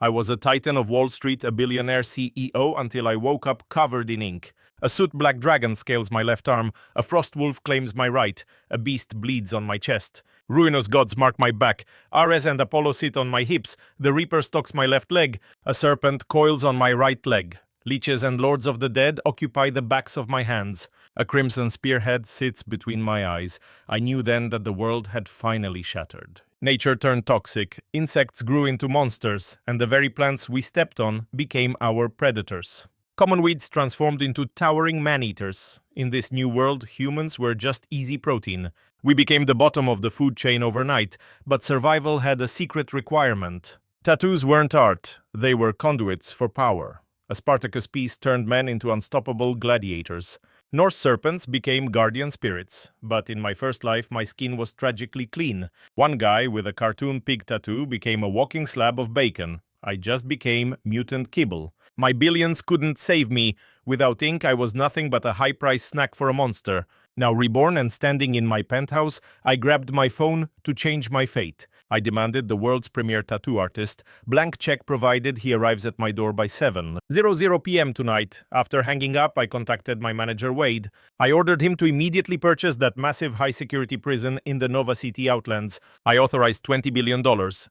I was a titan of Wall Street, a billionaire CEO, until I woke up covered in ink. A soot-black dragon scales my left arm, a frost wolf claims my right, a beast bleeds on my chest. Ruinous gods mark my back, Ares and Apollo sit on my hips, the Reaper stalks my left leg, a serpent coils on my right leg. Leeches and lords of the dead occupy the backs of my hands. A crimson spearhead sits between my eyes. I knew then that the world had finally shattered. Nature turned toxic, insects grew into monsters, and the very plants we stepped on became our predators. Common weeds transformed into towering man-eaters. In this new world, humans were just easy protein. We became the bottom of the food chain overnight, but survival had a secret requirement. Tattoos weren't art, they were conduits for power. A Spartacus piece turned men into unstoppable gladiators. Norse serpents became guardian spirits, but in my first life my skin was tragically clean. One guy with a cartoon pig tattoo became a walking slab of bacon. I just became mutant kibble. My billions couldn't save me. Without ink I was nothing but a high-priced snack for a monster. Now reborn and standing in my penthouse, I grabbed my phone to change my fate. I demanded the world's premier tattoo artist. Blank check provided, he arrives at my door by 7:00 p.m. tonight. After hanging up, I contacted my manager Wade. I ordered him to immediately purchase that massive high-security prison in the Nova City Outlands. I authorized $20 billion.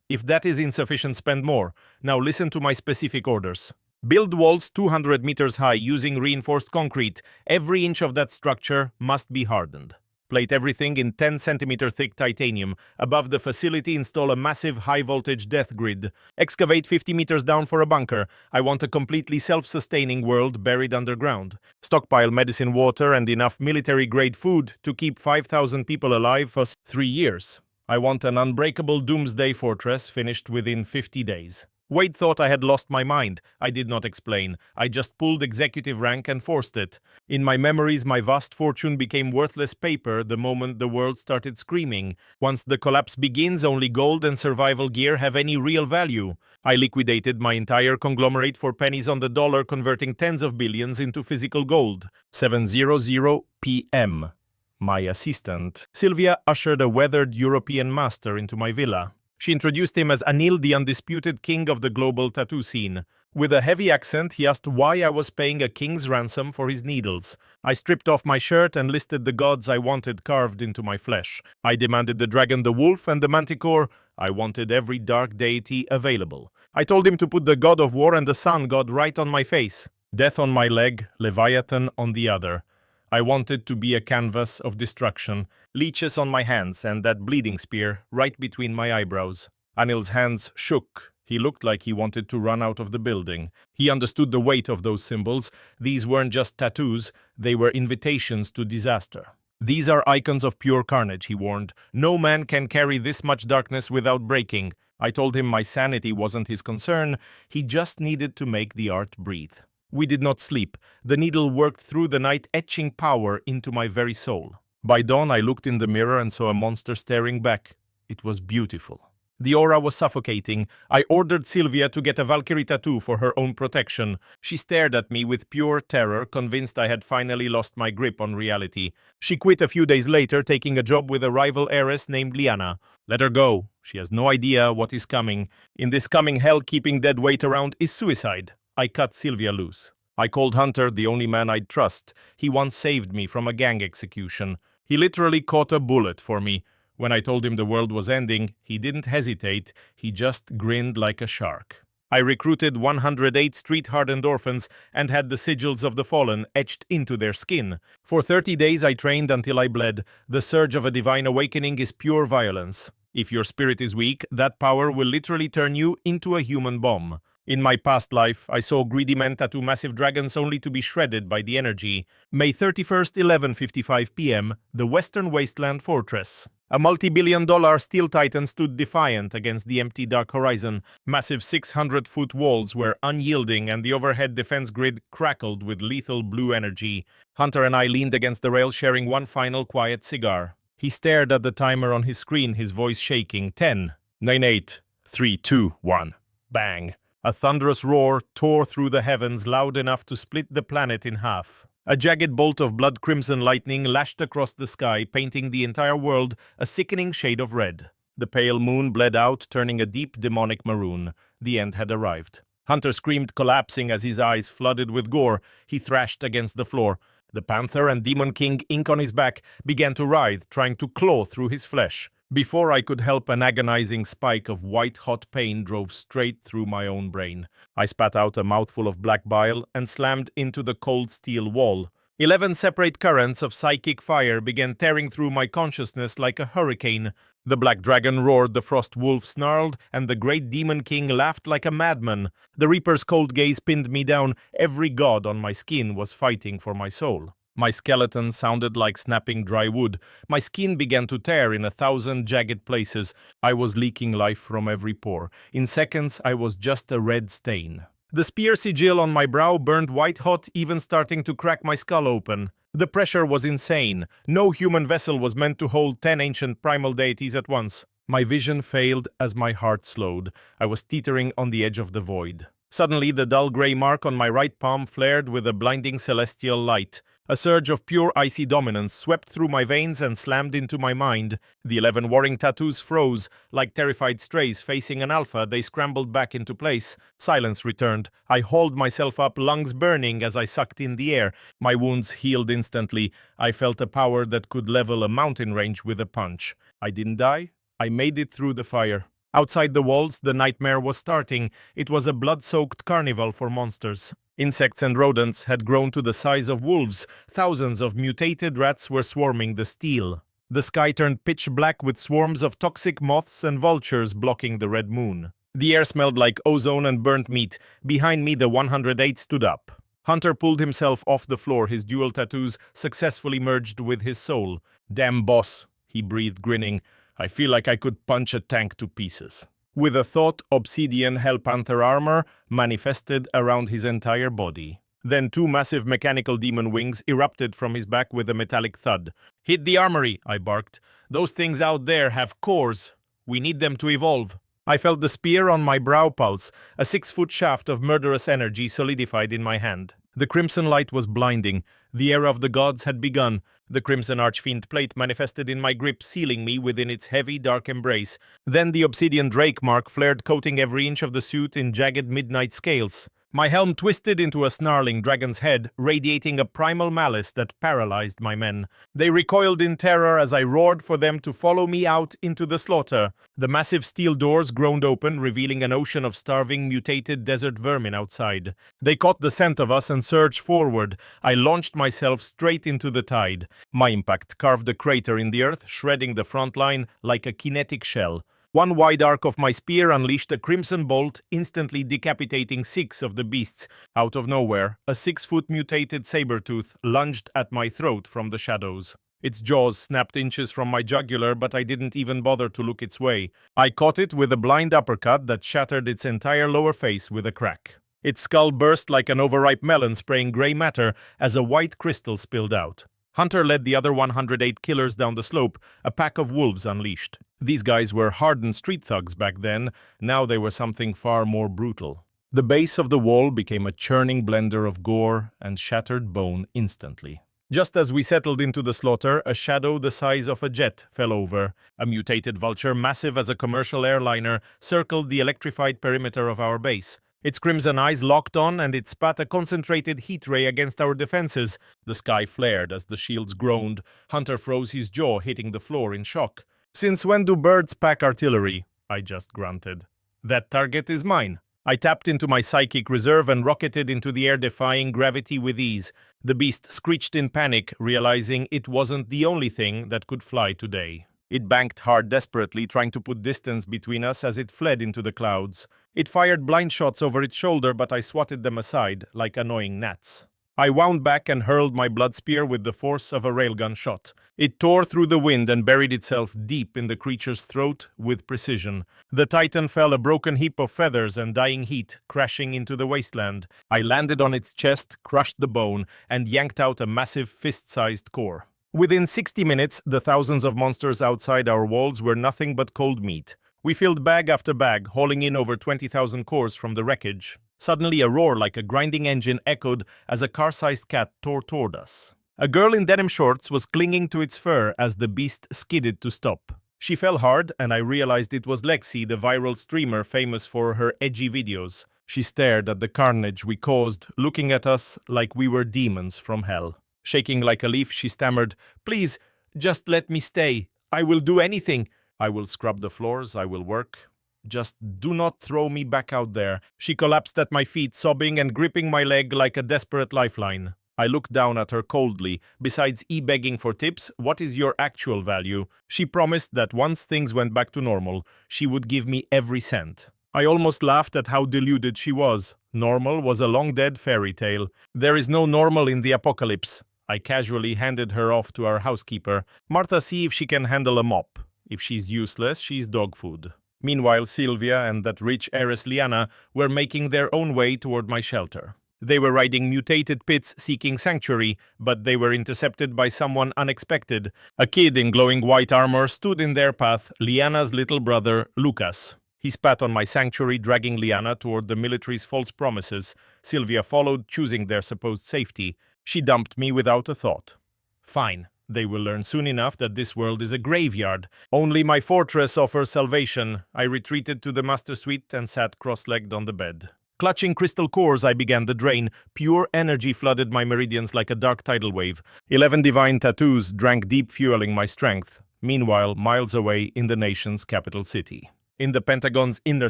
If that is insufficient, spend more. Now listen to my specific orders. Build walls 200 meters high using reinforced concrete. Every inch of that structure must be hardened. Plate everything in 10-centimeter thick titanium. Above the facility, install a massive high-voltage death grid. Excavate 50 meters down for a bunker. I want a completely self-sustaining world buried underground. Stockpile medicine, water, and enough military-grade food to keep 5,000 people alive for 3 years. I want an unbreakable doomsday fortress finished within 50 days. Wade thought I had lost my mind. I did not explain. I just pulled executive rank and forced it. In my memories, my vast fortune became worthless paper the moment the world started screaming. Once the collapse begins, only gold and survival gear have any real value. I liquidated my entire conglomerate for pennies on the dollar, converting tens of billions into physical gold. 7:00 p.m. My assistant, Sylvia, ushered a weathered European master into my villa. She introduced him as Anil, the undisputed king of the global tattoo scene. With a heavy accent, he asked why I was paying a king's ransom for his needles. I stripped off my shirt and listed the gods I wanted carved into my flesh. I demanded the dragon, the wolf, and the manticore. I wanted every dark deity available. I told him to put the god of war and the sun god right on my face. Death on my leg, Leviathan on the other. I wanted to be a canvas of destruction, leeches on my hands and that bleeding spear right between my eyebrows. Anil's hands shook. He looked like he wanted to run out of the building. He understood the weight of those symbols. These weren't just tattoos, they were invitations to disaster. These are icons of pure carnage, he warned. No man can carry this much darkness without breaking. I told him my sanity wasn't his concern. He just needed to make the art breathe. We did not sleep. The needle worked through the night, etching power into my very soul. By dawn, I looked in the mirror and saw a monster staring back. It was beautiful. The aura was suffocating. I ordered Sylvia to get a Valkyrie tattoo for her own protection. She stared at me with pure terror, convinced I had finally lost my grip on reality. She quit a few days later, taking a job with a rival heiress named Liana. Let her go. She has no idea what is coming. In this coming hell, keeping dead weight around is suicide. I cut Sylvia loose. I called Hunter, the only man I'd trust. He once saved me from a gang execution. He literally caught a bullet for me. When I told him the world was ending, he didn't hesitate. He just grinned like a shark. I recruited 108 street-hardened orphans and had the sigils of the fallen etched into their skin. For 30 days I trained until I bled. The surge of a divine awakening is pure violence. If your spirit is weak, that power will literally turn you into a human bomb. In my past life, I saw greedy men tattoo massive dragons only to be shredded by the energy. May 31st, 11:55 p.m., the Western Wasteland Fortress. A multi-billion-dollar steel titan stood defiant against the empty dark horizon. Massive 600-foot walls were unyielding and the overhead defense grid crackled with lethal blue energy. Hunter and I leaned against the rail, sharing one final quiet cigar. He stared at the timer on his screen, his voice shaking. 10, 9, 8, 3, 2, 1. Bang! A thunderous roar tore through the heavens, loud enough to split the planet in half. A jagged bolt of blood-crimson lightning lashed across the sky, painting the entire world a sickening shade of red. The pale moon bled out, turning a deep demonic maroon. The end had arrived. Hunter screamed, collapsing as his eyes flooded with gore. He thrashed against the floor. The Panther and Demon King, ink on his back, began to writhe, trying to claw through his flesh. Before I could help, an agonizing spike of white-hot pain drove straight through my own brain. I spat out a mouthful of black bile and slammed into the cold steel wall. 11 separate currents of psychic fire began tearing through my consciousness like a hurricane. The black dragon roared, the frost wolf snarled, and the great demon king laughed like a madman. The reaper's cold gaze pinned me down. Every god on my skin was fighting for my soul. My skeleton sounded like snapping dry wood. My skin began to tear in 1,000 jagged places. I was leaking life from every pore. In seconds, I was just a red stain. The spear sigil on my brow burned white-hot, even starting to crack my skull open. The pressure was insane. No human vessel was meant to hold 10 ancient primal deities at once. My vision failed as my heart slowed. I was teetering on the edge of the void. Suddenly, the dull gray mark on my right palm flared with a blinding celestial light. A surge of pure icy dominance swept through my veins and slammed into my mind. The 11 warring tattoos froze. Like terrified strays facing an alpha, they scrambled back into place. Silence returned. I hauled myself up, lungs burning as I sucked in the air. My wounds healed instantly. I felt a power that could level a mountain range with a punch. I didn't die. I made it through the fire. Outside the walls, the nightmare was starting. It was a blood-soaked carnival for monsters. Insects and rodents had grown to the size of wolves. Thousands of mutated rats were swarming the steel. The sky turned pitch black with swarms of toxic moths and vultures blocking the red moon. The air smelled like ozone and burnt meat. Behind me, the 108 stood up. Hunter pulled himself off the floor, his dual tattoos successfully merged with his soul. "Damn boss," he breathed, grinning. "I feel like I could punch a tank to pieces." With a thought, obsidian Hellpanther armor manifested around his entire body. Then 2 massive mechanical demon wings erupted from his back with a metallic thud. "Hit the armory," I barked. "Those things out there have cores. We need them to evolve." I felt the spear on my brow pulse. A 6-foot shaft of murderous energy solidified in my hand. The crimson light was blinding. The era of the gods had begun. The crimson archfiend plate manifested in my grip, sealing me within its heavy, dark embrace. Then the obsidian drake mark flared, coating every inch of the suit in jagged midnight scales. My helm twisted into a snarling dragon's head, radiating a primal malice that paralyzed my men. They recoiled in terror as I roared for them to follow me out into the slaughter. The massive steel doors groaned open, revealing an ocean of starving, mutated desert vermin outside. They caught the scent of us and surged forward. I launched myself straight into the tide. My impact carved a crater in the earth, shredding the front line like a kinetic shell. One wide arc of my spear unleashed a crimson bolt, instantly decapitating 6 of the beasts. Out of nowhere, a 6-foot mutated saber-tooth lunged at my throat from the shadows. Its jaws snapped inches from my jugular, but I didn't even bother to look its way. I caught it with a blind uppercut that shattered its entire lower face with a crack. Its skull burst like an overripe melon, spraying gray matter as a white crystal spilled out. Hunter led the other 108 killers down the slope, a pack of wolves unleashed. These guys were hardened street thugs back then. Now they were something far more brutal. The base of the wall became a churning blender of gore and shattered bone instantly. Just as we settled into the slaughter, a shadow the size of a jet fell over. A mutated vulture, massive as a commercial airliner, circled the electrified perimeter of our base. Its crimson eyes locked on, and it spat a concentrated heat ray against our defenses. The sky flared as the shields groaned. Hunter froze his jaw, hitting the floor in shock. "Since when do birds pack artillery?" I just grunted. "That target is mine." I tapped into my psychic reserve and rocketed into the air, defying gravity with ease. The beast screeched in panic, realizing it wasn't the only thing that could fly today. It banked hard desperately, trying to put distance between us as it fled into the clouds. It fired blind shots over its shoulder, but I swatted them aside, like annoying gnats. I wound back and hurled my blood spear with the force of a railgun shot. It tore through the wind and buried itself deep in the creature's throat with precision. The titan fell, a broken heap of feathers and dying heat, crashing into the wasteland. I landed on its chest, crushed the bone, and yanked out a massive fist-sized core. Within 60 minutes, the thousands of monsters outside our walls were nothing but cold meat. We filled bag after bag, hauling in over 20,000 cores from the wreckage. Suddenly, a roar like a grinding engine echoed as a car-sized cat tore toward us. A girl in denim shorts was clinging to its fur as the beast skidded to stop. She fell hard, and I realized it was Lexi, the viral streamer famous for her edgy videos. She stared at the carnage we caused, looking at us like we were demons from hell. Shaking like a leaf, she stammered, "Please, just let me stay. I will do anything. I will scrub the floors, I will work. Just do not throw me back out there." She collapsed at my feet, sobbing and gripping my leg like a desperate lifeline. I looked down at her coldly. "Besides begging for tips, what is your actual value?" She promised that once things went back to normal, she would give me every cent. I almost laughed at how deluded she was. Normal was a long-dead fairy tale. There is no normal in the apocalypse. I casually handed her off to our housekeeper. "Martha, see if she can handle a mop. If she's useless, she's dog food." Meanwhile, Sylvia and that rich heiress Liana were making their own way toward my shelter. They were riding mutated pits seeking sanctuary, but they were intercepted by someone unexpected. A kid in glowing white armor stood in their path, Liana's little brother, Lucas. He spat on my sanctuary, dragging Liana toward the military's false promises. Sylvia followed, choosing their supposed safety. She dumped me without a thought. Fine. They will learn soon enough that this world is a graveyard. Only my fortress offers salvation. I retreated to the master suite and sat cross-legged on the bed. Clutching crystal cores, I began the drain. Pure energy flooded my meridians like a dark tidal wave. 11 divine tattoos drank deep, fueling my strength. Meanwhile, miles away in the nation's capital city. In the Pentagon's inner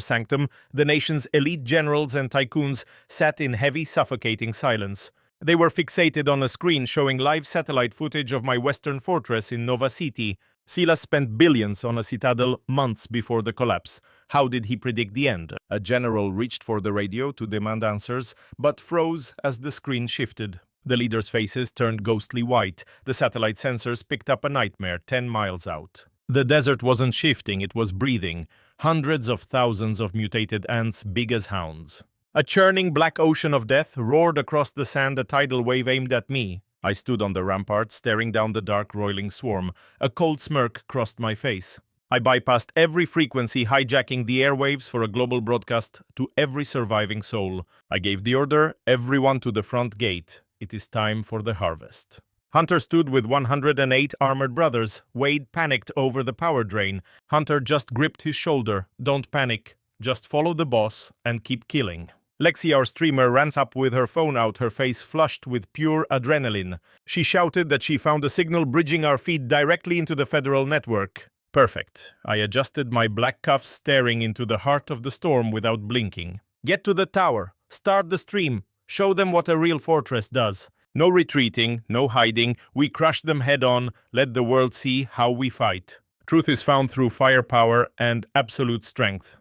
sanctum, the nation's elite generals and tycoons sat in heavy, suffocating silence. They were fixated on a screen showing live satellite footage of my western fortress in Nova City. Silas spent billions on a citadel months before the collapse. How did he predict the end? A general reached for the radio to demand answers, but froze as the screen shifted. The leaders' faces turned ghostly white. The satellite sensors picked up a nightmare 10 miles out. The desert wasn't shifting, it was breathing. Hundreds of thousands of mutated ants, big as hounds. A churning black ocean of death roared across the sand, a tidal wave aimed at me. I stood on the rampart, staring down the dark, roiling swarm. A cold smirk crossed my face. I bypassed every frequency, hijacking the airwaves for a global broadcast to every surviving soul. I gave the order, everyone to the front gate. It is time for the harvest. Hunter stood with 108 armored brothers. Wade panicked over the power drain. Hunter just gripped his shoulder. "Don't panic. Just follow the boss and keep killing." Lexi, our streamer, ran up with her phone out, her face flushed with pure adrenaline. She shouted that she found a signal bridging our feed directly into the federal network. Perfect. I adjusted my black cuffs, staring into the heart of the storm without blinking. "Get to the tower. Start the stream. Show them what a real fortress does. No retreating, no hiding. We crush them head on. Let the world see how we fight. Truth is found through firepower and absolute strength."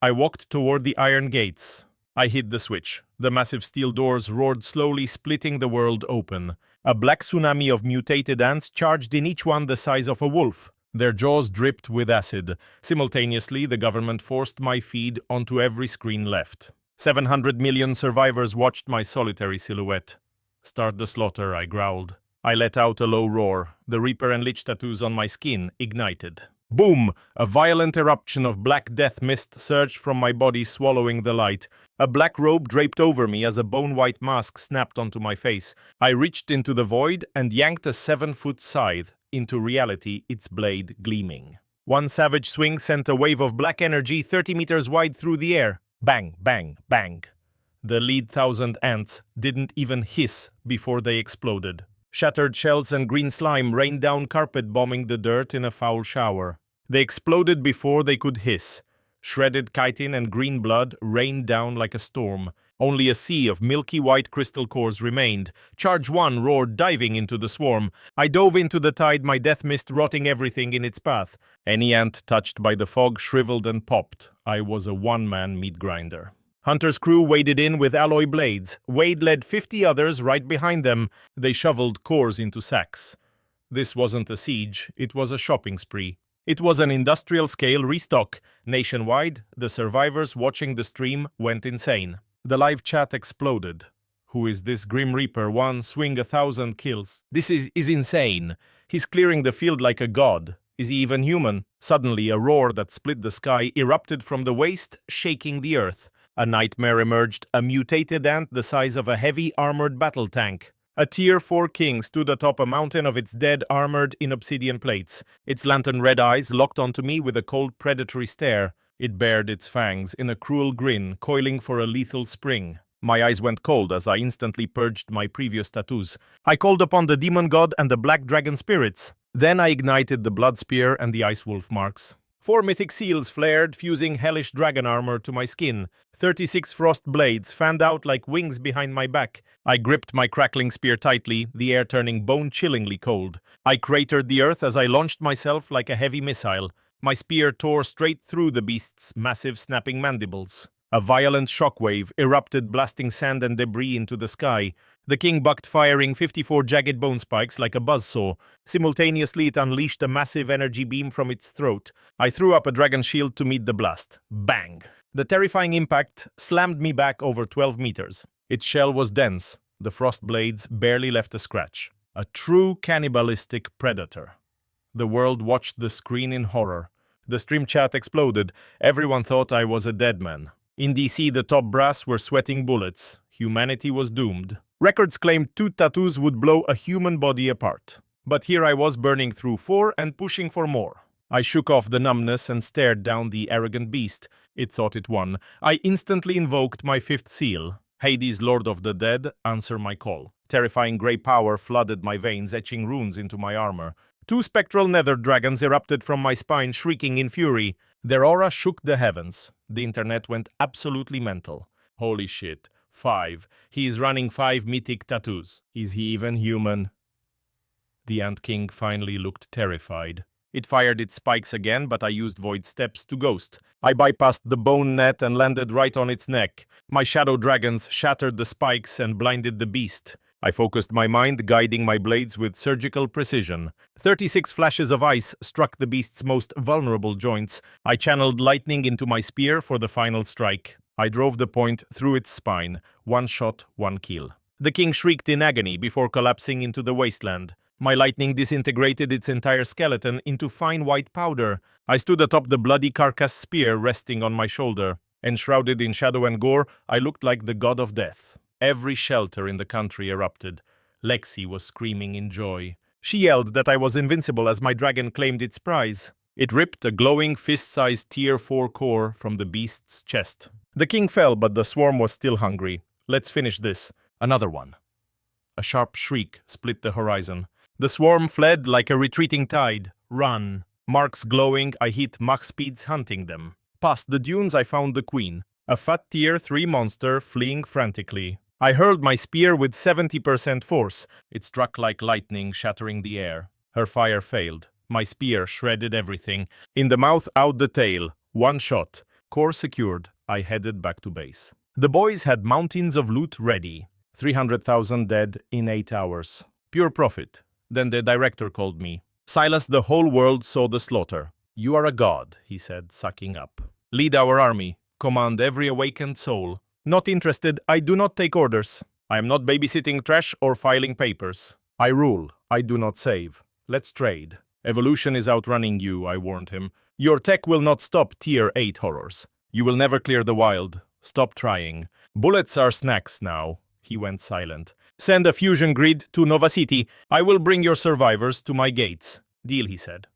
I walked toward the iron gates. I hit the switch. The massive steel doors roared slowly, splitting the world open. A black tsunami of mutated ants charged in, each one the size of a wolf. Their jaws dripped with acid. Simultaneously, the government forced my feed onto every screen left. 700 million survivors watched my solitary silhouette. "Start the slaughter," I growled. I let out a low roar. The Reaper and Lich tattoos on my skin ignited. Boom! A violent eruption of black death mist surged from my body, swallowing the light. A black robe draped over me as a bone-white mask snapped onto my face. I reached into the void and yanked a 7-foot scythe into reality, its blade gleaming. One savage swing sent a wave of black energy 30 meters wide through the air. Bang, bang, bang. The lead 1,000 ants didn't even hiss before they exploded. Shattered shells and green slime rained down, carpet bombing the dirt in a foul shower. They exploded before they could hiss. Shredded chitin and green blood rained down like a storm. Only a sea of milky white crystal cores remained. Charge 1 roared, diving into the swarm. I dove into the tide, my death mist rotting everything in its path. Any ant touched by the fog shriveled and popped. I was a one-man meat grinder. Hunter's crew waded in with alloy blades. Wade led 50 others right behind them. They shoveled cores into sacks. This wasn't a siege, it was a shopping spree. It was an industrial-scale restock. Nationwide, the survivors watching the stream went insane. The live chat exploded. "Who is this Grim Reaper? One swing 1,000 kills. This is insane. He's clearing the field like a god. Is he even human?" Suddenly, a roar that split the sky erupted from the waste, shaking the earth. A nightmare emerged, a mutated ant the size of a heavy armored battle tank. A Tier 4 king stood atop a mountain of its dead, armored in obsidian plates. Its lantern red eyes locked onto me with a cold, predatory stare. It bared its fangs in a cruel grin, coiling for a lethal spring. My eyes went cold as I instantly purged my previous tattoos. I called upon the demon god and the black dragon spirits. Then I ignited the blood spear and the ice wolf marks. 4 mythic seals flared, fusing hellish dragon armor to my skin. 36 frost blades fanned out like wings behind my back. I gripped my crackling spear tightly, the air turning bone-chillingly cold. I cratered the earth as I launched myself like a heavy missile. My spear tore straight through the beast's massive snapping mandibles. A violent shockwave erupted, blasting sand and debris into the sky. The king bucked, firing 54 jagged bone spikes like a buzzsaw. Simultaneously, it unleashed a massive energy beam from its throat. I threw up a dragon shield to meet the blast. Bang! The terrifying impact slammed me back over 12 meters. Its shell was dense. The frost blades barely left a scratch. A true cannibalistic predator. The world watched the screen in horror. The stream chat exploded. Everyone thought I was a dead man. In DC, the top brass were sweating bullets. Humanity was doomed. Records claimed 2 tattoos would blow a human body apart. But here I was, burning through 4 and pushing for more. I shook off the numbness and stared down the arrogant beast. It thought it won. I instantly invoked my 5th seal. Hades, Lord of the Dead, answer my call. Terrifying grey power flooded my veins, etching runes into my armor. 2 spectral nether dragons erupted from my spine, shrieking in fury. Their aura shook the heavens. The internet went absolutely mental. Holy shit. 5. He is running 5 mythic tattoos. Is he even human? The Ant King finally looked terrified. It fired its spikes again, but I used void steps to ghost. I bypassed the bone net and landed right on its neck. My shadow dragons shattered the spikes and blinded the beast. I focused my mind, guiding my blades with surgical precision. 36 flashes of ice struck the beast's most vulnerable joints. I channeled lightning into my spear for the final strike. I drove the point through its spine. 1 shot, 1 kill. The king shrieked in agony before collapsing into the wasteland. My lightning disintegrated its entire skeleton into fine white powder. I stood atop the bloody carcass, spear resting on my shoulder. Enshrouded in shadow and gore, I looked like the god of death. Every shelter in the country erupted. Lexi was screaming in joy. She yelled that I was invincible as my dragon claimed its prize. It ripped a glowing fist-sized Tier 4 core from the beast's chest. The king fell, but the swarm was still hungry. Let's finish this. Another one. A sharp shriek split the horizon. The swarm fled like a retreating tide. Run. Marks glowing, I hit Mach speeds hunting them. Past the dunes, I found the queen. A fat Tier 3 monster fleeing frantically. I hurled my spear with 70% force. It struck like lightning, shattering the air. Her fire failed. My spear shredded everything. In the mouth, out the tail. 1 shot. Core secured. I headed back to base. The boys had mountains of loot ready. 300,000 dead in 8 hours. Pure profit. Then the director called me. Silas, the whole world saw the slaughter. You are a god, he said, sucking up. Lead our army. Command every awakened soul. Not interested, I do not take orders. I am not babysitting trash or filing papers. I rule, I do not save. Let's trade. Evolution is outrunning you, I warned him. Your tech will not stop Tier 8 horrors. You will never clear the wild. Stop trying. Bullets are snacks now. He went silent. Send a fusion grid to Nova City. I will bring your survivors to my gates. Deal, he said.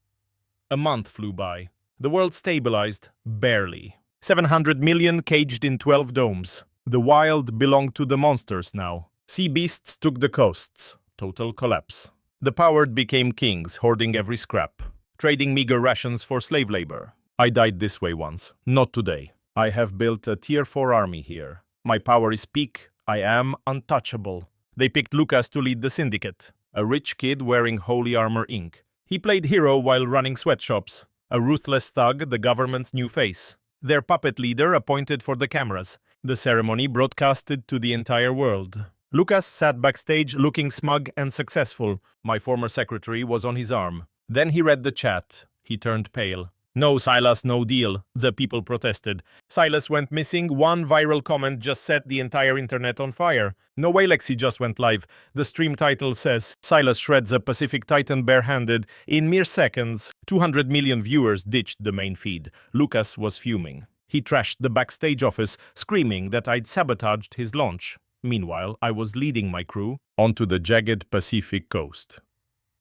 A month flew by. The world stabilized, barely. 700 million caged in 12 domes. The wild belonged to the monsters now. Sea beasts took the coasts. Total collapse. The powered became kings, hoarding every scrap, trading meager rations for slave labor. I died this way once. Not today. I have built a Tier 4 army here. My power is peak. I am untouchable. They picked Lucas to lead the syndicate. A rich kid wearing Holy Armor Inc. He played hero while running sweatshops. A ruthless thug, the government's new face. Their puppet leader appointed for the cameras. The ceremony broadcasted to the entire world. Lucas sat backstage looking smug and successful. My former secretary was on his arm. Then he read the chat. He turned pale. No, Silas, no deal, the people protested. Silas went missing. 1 viral comment just set the entire internet on fire. No way Lexi just went live. The stream title says, Silas shreds a Pacific Titan barehanded. In mere seconds, 200 million viewers ditched the main feed. Lucas was fuming. He trashed the backstage office, screaming that I'd sabotaged his launch. Meanwhile, I was leading my crew onto the jagged Pacific coast.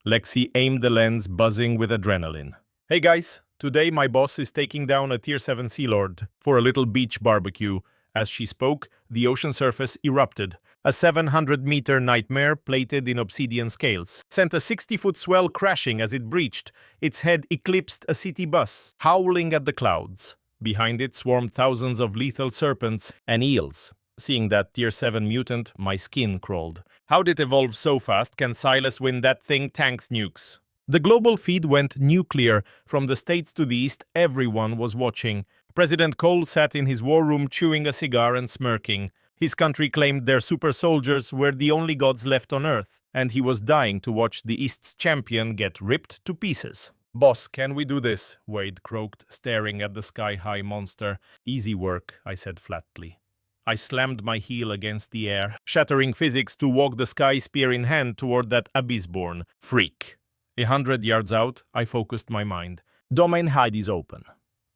Lexi aimed the lens, buzzing with adrenaline. Hey guys, today my boss is taking down a Tier 7 Sea Lord for a little beach barbecue. As she spoke, the ocean surface erupted. A 700-meter nightmare plated in obsidian scales sent a 60-foot swell crashing as it breached. Its head eclipsed a city bus, howling at the clouds. Behind it swarmed thousands of lethal serpents and eels. Seeing that Tier 7 mutant, my skin crawled. How'd it evolve so fast? Can Silas win that thing? Tanks nukes. The global feed went nuclear. From the States to the East, everyone was watching. President Cole sat in his war room chewing a cigar and smirking. His country claimed their super soldiers were the only gods left on Earth, and he was dying to watch the East's champion get ripped to pieces. "Boss, can we do this?" Wade croaked, staring at the sky-high monster. "Easy work," I said flatly. I slammed my heel against the air, shattering physics to walk the sky spear in hand toward that abyss-born freak. 100 yards out, I focused my mind. Domain hide is open.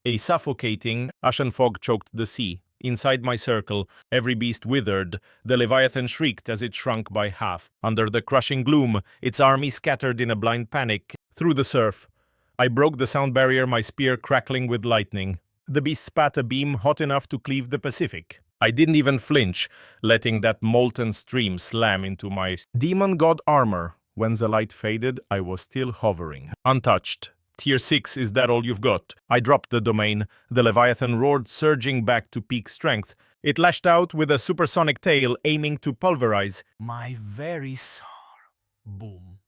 A suffocating, ashen fog choked the sea. Inside my circle, every beast withered. The Leviathan shrieked as it shrunk by half. Under the crushing gloom, its army scattered in a blind panic through the surf. I broke the sound barrier, my spear crackling with lightning. The beast spat a beam hot enough to cleave the Pacific. I didn't even flinch, letting that molten stream slam into my demon god armor. When the light faded, I was still hovering, untouched. Tier 6, is that all you've got? I dropped the domain. The Leviathan roared, surging back to peak strength. It lashed out with a supersonic tail, aiming to pulverize my very soul. Boom.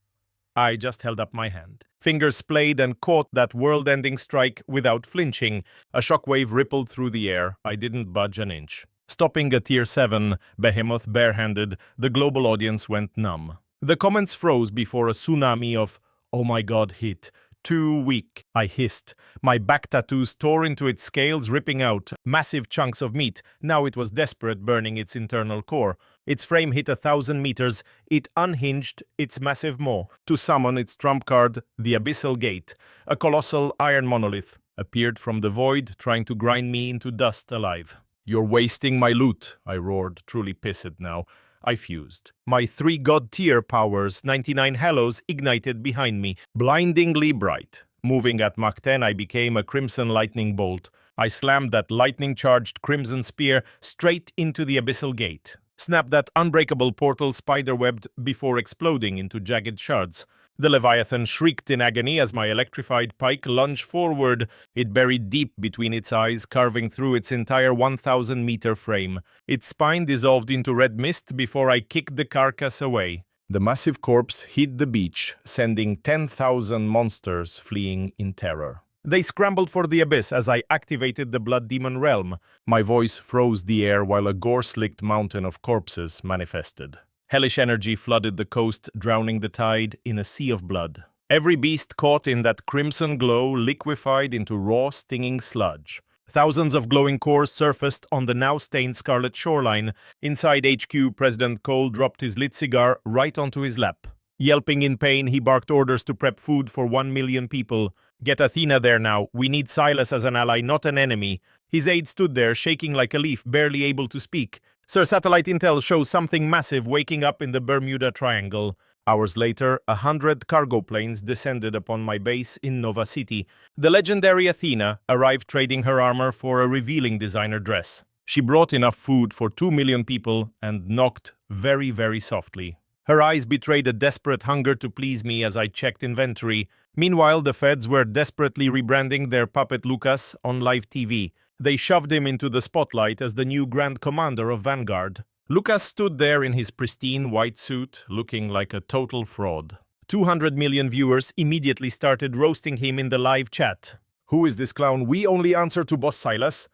I just held up my hand. Fingers splayed and caught that world-ending strike without flinching. A shockwave rippled through the air. I didn't budge an inch. Stopping a Tier 7 behemoth barehanded, the global audience went numb. The comments froze before a tsunami of, "Oh my god," hit. "Too weak," I hissed. My back tattoos tore into its scales, ripping out massive chunks of meat. Now it was desperate, burning its internal core. Its frame hit 1,000 meters. It unhinged its massive maw to summon its trump card, the Abyssal Gate. A colossal iron monolith appeared from the void, trying to grind me into dust alive. "You're wasting my loot," I roared, truly pissed now. I fused. My 3 god tier powers, 99 halos, ignited behind me, blindingly bright. Moving at Mach 10, I became a crimson lightning bolt. I slammed that lightning-charged crimson spear straight into the Abyssal Gate. Snapped that unbreakable portal spiderwebbed before exploding into jagged shards. The Leviathan shrieked in agony as my electrified pike lunged forward. It buried deep between its eyes, carving through its entire 1,000-meter frame. Its spine dissolved into red mist before I kicked the carcass away. The massive corpse hit the beach, sending 10,000 monsters fleeing in terror. They scrambled for the abyss as I activated the Blood Demon realm. My voice froze the air while a gore-slicked mountain of corpses manifested. Hellish energy flooded the coast, drowning the tide in a sea of blood. Every beast caught in that crimson glow liquefied into raw, stinging sludge. Thousands of glowing cores surfaced on the now-stained scarlet shoreline. Inside HQ, President Cole dropped his lit cigar right onto his lap. Yelping in pain, he barked orders to prep food for 1 million people. "Get Athena there now. We need Silas as an ally, not an enemy." His aide stood there, shaking like a leaf, barely able to speak. "Sir, satellite intel shows something massive waking up in the Bermuda Triangle." Hours later, 100 cargo planes descended upon my base in Nova City. The legendary Athena arrived trading her armor for a revealing designer dress. She brought enough food for 2 million people and knocked very, very softly. Her eyes betrayed a desperate hunger to please me as I checked inventory. Meanwhile, the feds were desperately rebranding their puppet Lucas on live TV. They shoved him into the spotlight as the new Grand Commander of Vanguard. Lucas stood there in his pristine white suit, looking like a total fraud. 200 million viewers immediately started roasting him in the live chat. "Who is this clown? We only answer to Boss Silas,"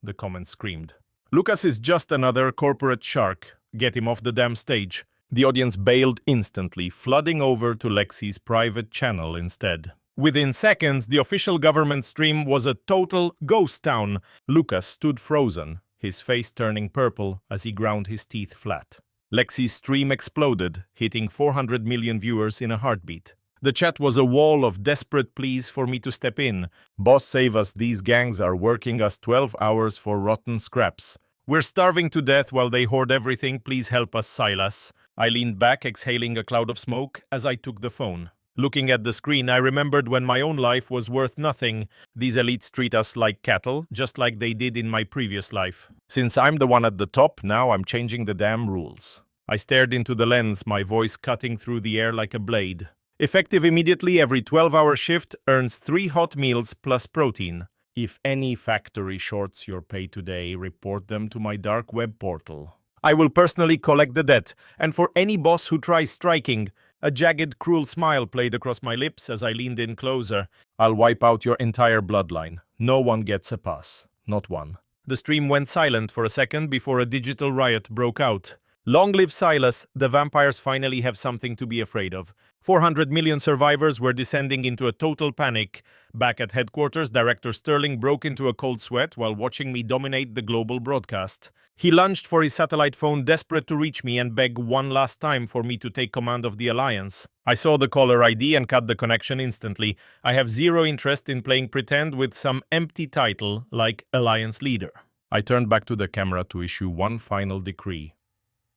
the comments screamed. "Lucas is just another corporate shark. Get him off the damn stage." The audience bailed instantly, flooding over to Lexi's private channel instead. Within seconds, the official government stream was a total ghost town. Lucas stood frozen, his face turning purple as he ground his teeth flat. Lexi's stream exploded, hitting 400 million viewers in a heartbeat. The chat was a wall of desperate pleas for me to step in. "Boss, save us, these gangs are working us 12 hours for rotten scraps." We're starving to death while they hoard everything. Please help us, Silas. I leaned back, exhaling a cloud of smoke as I took the phone. Looking at the screen, I remembered when my own life was worth nothing. These elites treat us like cattle, just like they did in my previous life. Since I'm the one at the top, now I'm changing the damn rules. I stared into the lens, my voice cutting through the air like a blade. Effective immediately, every 12-hour shift earns 3 hot meals plus protein. If any factory shorts your pay today, report them to my dark web portal. I will personally collect the debt, and for any boss who tries striking, a jagged, cruel smile played across my lips as I leaned in closer. I'll wipe out your entire bloodline. No one gets a pass. Not one. The stream went silent for a second before a digital riot broke out. Long live Silas, the vampires finally have something to be afraid of. 400 million survivors were descending into a total panic. Back at headquarters, Director Sterling broke into a cold sweat while watching me dominate the global broadcast. He lunged for his satellite phone, desperate to reach me and beg one last time for me to take command of the Alliance. I saw the caller ID and cut the connection instantly. I have zero interest in playing pretend with some empty title like Alliance Leader. I turned back to the camera to issue one final decree.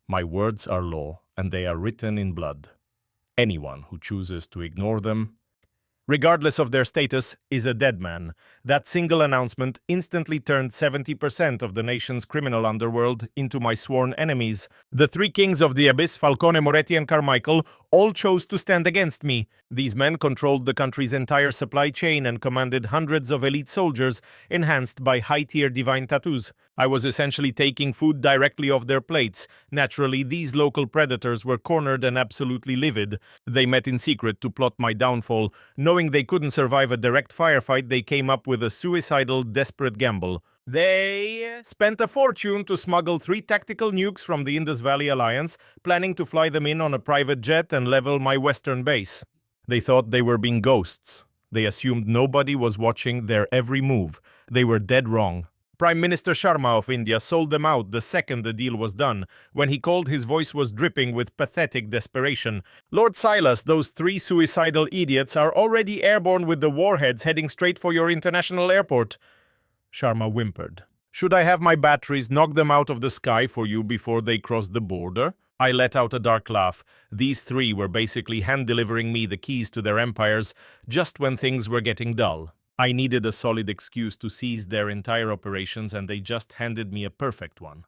My words are law, and they are written in blood. Anyone who chooses to ignore them, regardless of their status, is a dead man. That single announcement instantly turned 70% of the nation's criminal underworld into my sworn enemies. The 3 kings of the Abyss, Falcone, Moretti, and Carmichael, all chose to stand against me. These men controlled the country's entire supply chain and commanded hundreds of elite soldiers, enhanced by high-tier divine tattoos. I was essentially taking food directly off their plates. Naturally, these local predators were cornered and absolutely livid. They met in secret to plot my downfall. Knowing they couldn't survive a direct firefight, they came up with a suicidal, desperate gamble. They spent a fortune to smuggle 3 tactical nukes from the Indus Valley Alliance, planning to fly them in on a private jet and level my western base. They thought they were being ghosts. They assumed nobody was watching their every move. They were dead wrong. Prime Minister Sharma of India sold them out the second the deal was done. When he called, his voice was dripping with pathetic desperation. Lord Silas, those 3 suicidal idiots are already airborne with the warheads heading straight for your international airport. Sharma whimpered. Should I have my batteries knock them out of the sky for you before they cross the border? I let out a dark laugh. These 3 were basically hand-delivering me the keys to their empires just when things were getting dull. I needed a solid excuse to seize their entire operations, and they just handed me a perfect one.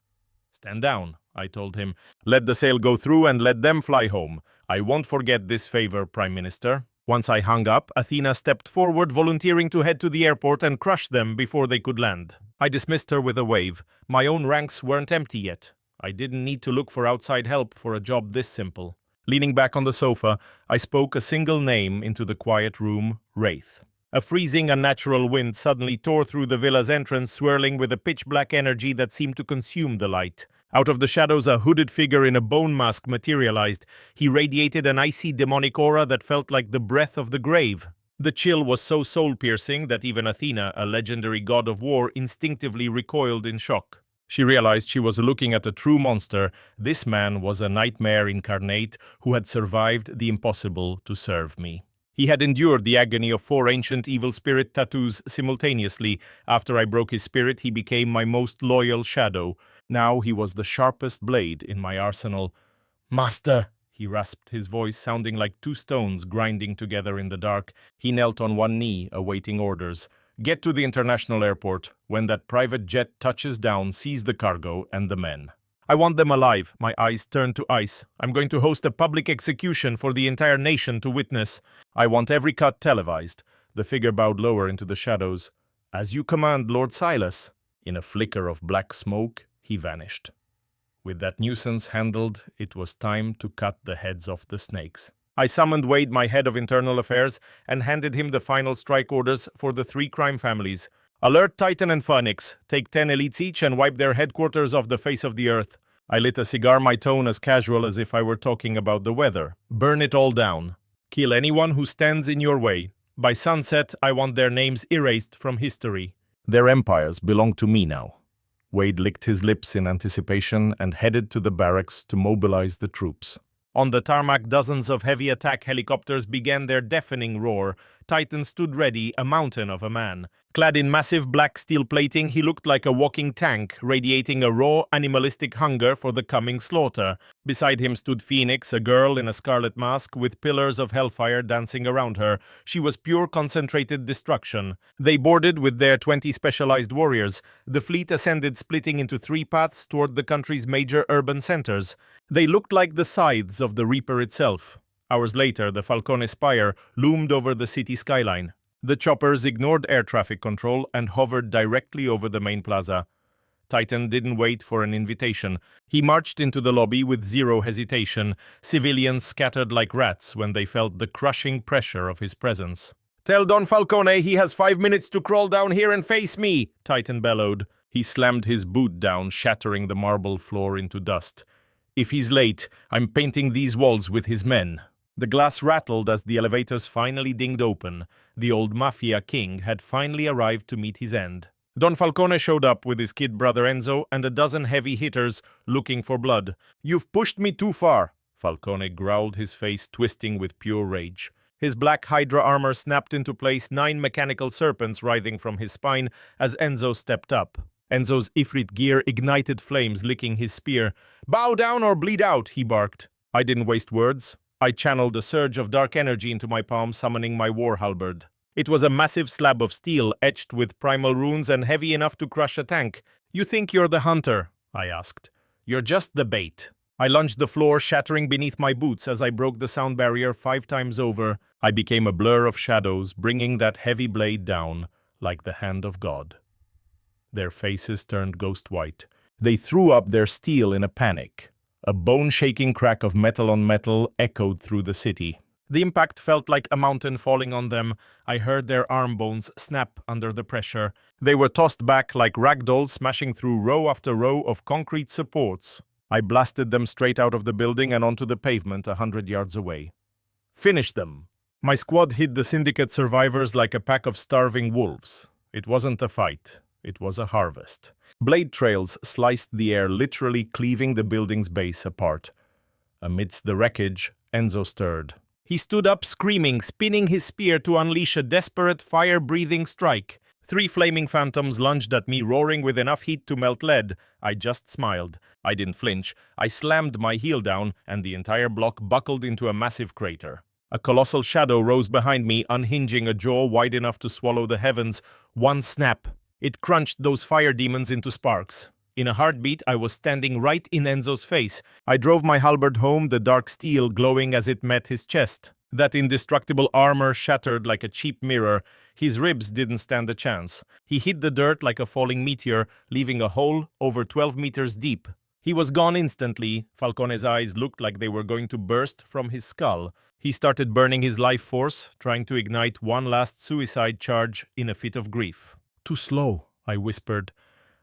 Stand down, I told him. Let the sale go through and let them fly home. I won't forget this favor, Prime Minister. Once I hung up, Athena stepped forward, volunteering to head to the airport and crush them before they could land. I dismissed her with a wave. My own ranks weren't empty yet. I didn't need to look for outside help for a job this simple. Leaning back on the sofa, I spoke a single name into the quiet room, Wraith. A freezing, unnatural wind suddenly tore through the villa's entrance, swirling with a pitch-black energy that seemed to consume the light. Out of the shadows, a hooded figure in a bone mask materialized. He radiated an icy, demonic aura that felt like the breath of the grave. The chill was so soul-piercing that even Athena, a legendary god of war, instinctively recoiled in shock. She realized she was looking at a true monster. This man was a nightmare incarnate who had survived the impossible to serve me. He had endured the agony of 4 ancient evil spirit tattoos simultaneously. After I broke his spirit, he became my most loyal shadow. Now he was the sharpest blade in my arsenal. Master, he rasped, his voice sounding like 2 stones grinding together in the dark. He knelt on one knee, awaiting orders. Get to the international airport. When that private jet touches down, seize the cargo and the men. I want them alive. My eyes turned to ice. I'm going to host a public execution for the entire nation to witness. I want every cut televised. The figure bowed lower into the shadows. As you command, Lord Silas. In a flicker of black smoke, he vanished. With that nuisance handled, it was time to cut the heads off the snakes. I summoned Wade, my head of internal affairs, and handed him the final strike orders for the 3 crime families. Alert Titan and Phoenix. Take 10 elites each and wipe their headquarters off the face of the earth. I lit a cigar, my tone as casual as if I were talking about the weather. Burn it all down. Kill anyone who stands in your way. By sunset, I want their names erased from history. Their empires belong to me now. Wade licked his lips in anticipation and headed to the barracks to mobilize the troops. On the tarmac, dozens of heavy attack helicopters began their deafening roar. Titan stood ready, a mountain of a man. Clad in massive black steel plating, he looked like a walking tank, radiating a raw, animalistic hunger for the coming slaughter. Beside him stood Phoenix, a girl in a scarlet mask with pillars of hellfire dancing around her. She was pure concentrated destruction. They boarded with their 20 specialized warriors. The fleet ascended, splitting into 3 paths toward the country's major urban centers. They looked like the scythes of the Reaper itself. Hours later, the Falcone Spire loomed over the city skyline. The choppers ignored air traffic control and hovered directly over the main plaza. Titan didn't wait for an invitation. He marched into the lobby with zero hesitation. Civilians scattered like rats when they felt the crushing pressure of his presence. "Tell Don Falcone he has 5 minutes to crawl down here and face me," Titan bellowed. He slammed his boot down, shattering the marble floor into dust. "If he's late, I'm painting these walls with his men." The glass rattled as the elevators finally dinged open. The old Mafia king had finally arrived to meet his end. Don Falcone showed up with his kid brother Enzo and a dozen heavy hitters looking for blood. "You've pushed me too far," Falcone growled, his face twisting with pure rage. His black Hydra armor snapped into place, 9 mechanical serpents writhing from his spine as Enzo stepped up. Enzo's Ifrit gear ignited flames, licking his spear. "Bow down or bleed out," he barked. I didn't waste words. I channeled a surge of dark energy into my palm, summoning my war halberd. It was a massive slab of steel, etched with primal runes and heavy enough to crush a tank. "You think you're the hunter?" I asked. "You're just the bait." I lunged the floor, shattering beneath my boots as I broke the sound barrier 5 times over. I became a blur of shadows, bringing that heavy blade down like the hand of God. Their faces turned ghost white. They threw up their steel in a panic. A bone-shaking crack of metal on metal echoed through the city. The impact felt like a mountain falling on them. I heard their arm bones snap under the pressure. They were tossed back like ragdolls, smashing through row after row of concrete supports. I blasted them straight out of the building and onto the pavement 100 yards away. "Finish them!" My squad hid the Syndicate survivors like a pack of starving wolves. It wasn't a fight. It was a harvest. Blade trails sliced the air, literally cleaving the building's base apart. Amidst the wreckage, Enzo stirred. He stood up, screaming, spinning his spear to unleash a desperate, fire-breathing strike. 3 flaming phantoms lunged at me, roaring with enough heat to melt lead. I just smiled. I didn't flinch. I slammed my heel down, and the entire block buckled into a massive crater. A colossal shadow rose behind me, unhinging a jaw wide enough to swallow the heavens. One snap. It crunched those fire demons into sparks. In a heartbeat, I was standing right in Enzo's face. I drove my halberd home, the dark steel glowing as it met his chest. That indestructible armor shattered like a cheap mirror. His ribs didn't stand a chance. He hit the dirt like a falling meteor, leaving a hole over 12 meters deep. He was gone instantly. Falcone's eyes looked like they were going to burst from his skull. He started burning his life force, trying to ignite one last suicide charge in a fit of grief. "Too slow," I whispered.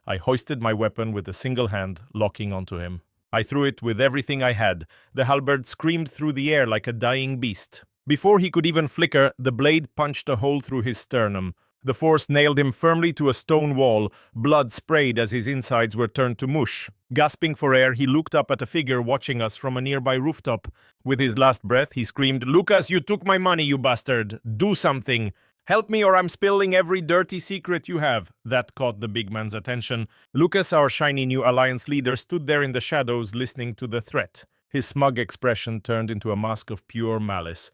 I hoisted my weapon with a single hand, locking onto him. I threw it with everything I had. The halberd screamed through the air like a dying beast. Before he could even flicker, the blade punched a hole through his sternum. The force nailed him firmly to a stone wall. Blood sprayed as his insides were turned to mush. Gasping for air, he looked up at a figure watching us from a nearby rooftop. With his last breath, he screamed, "Lucas, you took my money, you bastard! Do something! Help me or I'm spilling every dirty secret you have." That caught the big man's attention. Lucas, our shiny new alliance leader, stood there in the shadows listening to the threat. His smug expression turned into a mask of pure malice.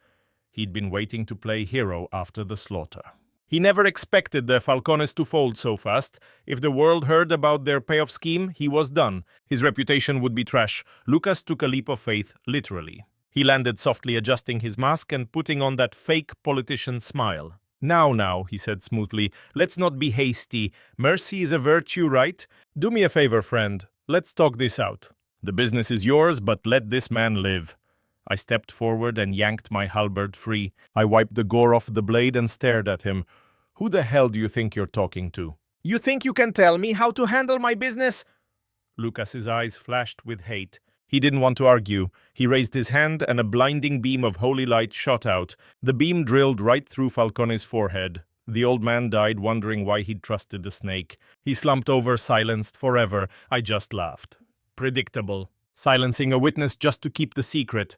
He'd been waiting to play hero after the slaughter. He never expected the Falcones to fold so fast. If the world heard about their payoff scheme, he was done. His reputation would be trash. Lucas took a leap of faith, literally. He landed softly, adjusting his mask and putting on that fake politician smile. Now, he said smoothly, let's not be hasty. Mercy is a virtue, right? Do me a favor, friend. Let's talk this out. The business is yours, but let this man live. I stepped forward and yanked my halberd free. I wiped the gore off the blade and stared at him. Who the hell do you think you're talking to? You think you can tell me how to handle my business? Lucas's eyes flashed with hate. He didn't want to argue. He raised his hand and a blinding beam of holy light shot out. The beam drilled right through Falcone's forehead. The old man died, wondering why he'd trusted the snake. He slumped over, silenced forever. I just laughed. Predictable. Silencing a witness just to keep the secret.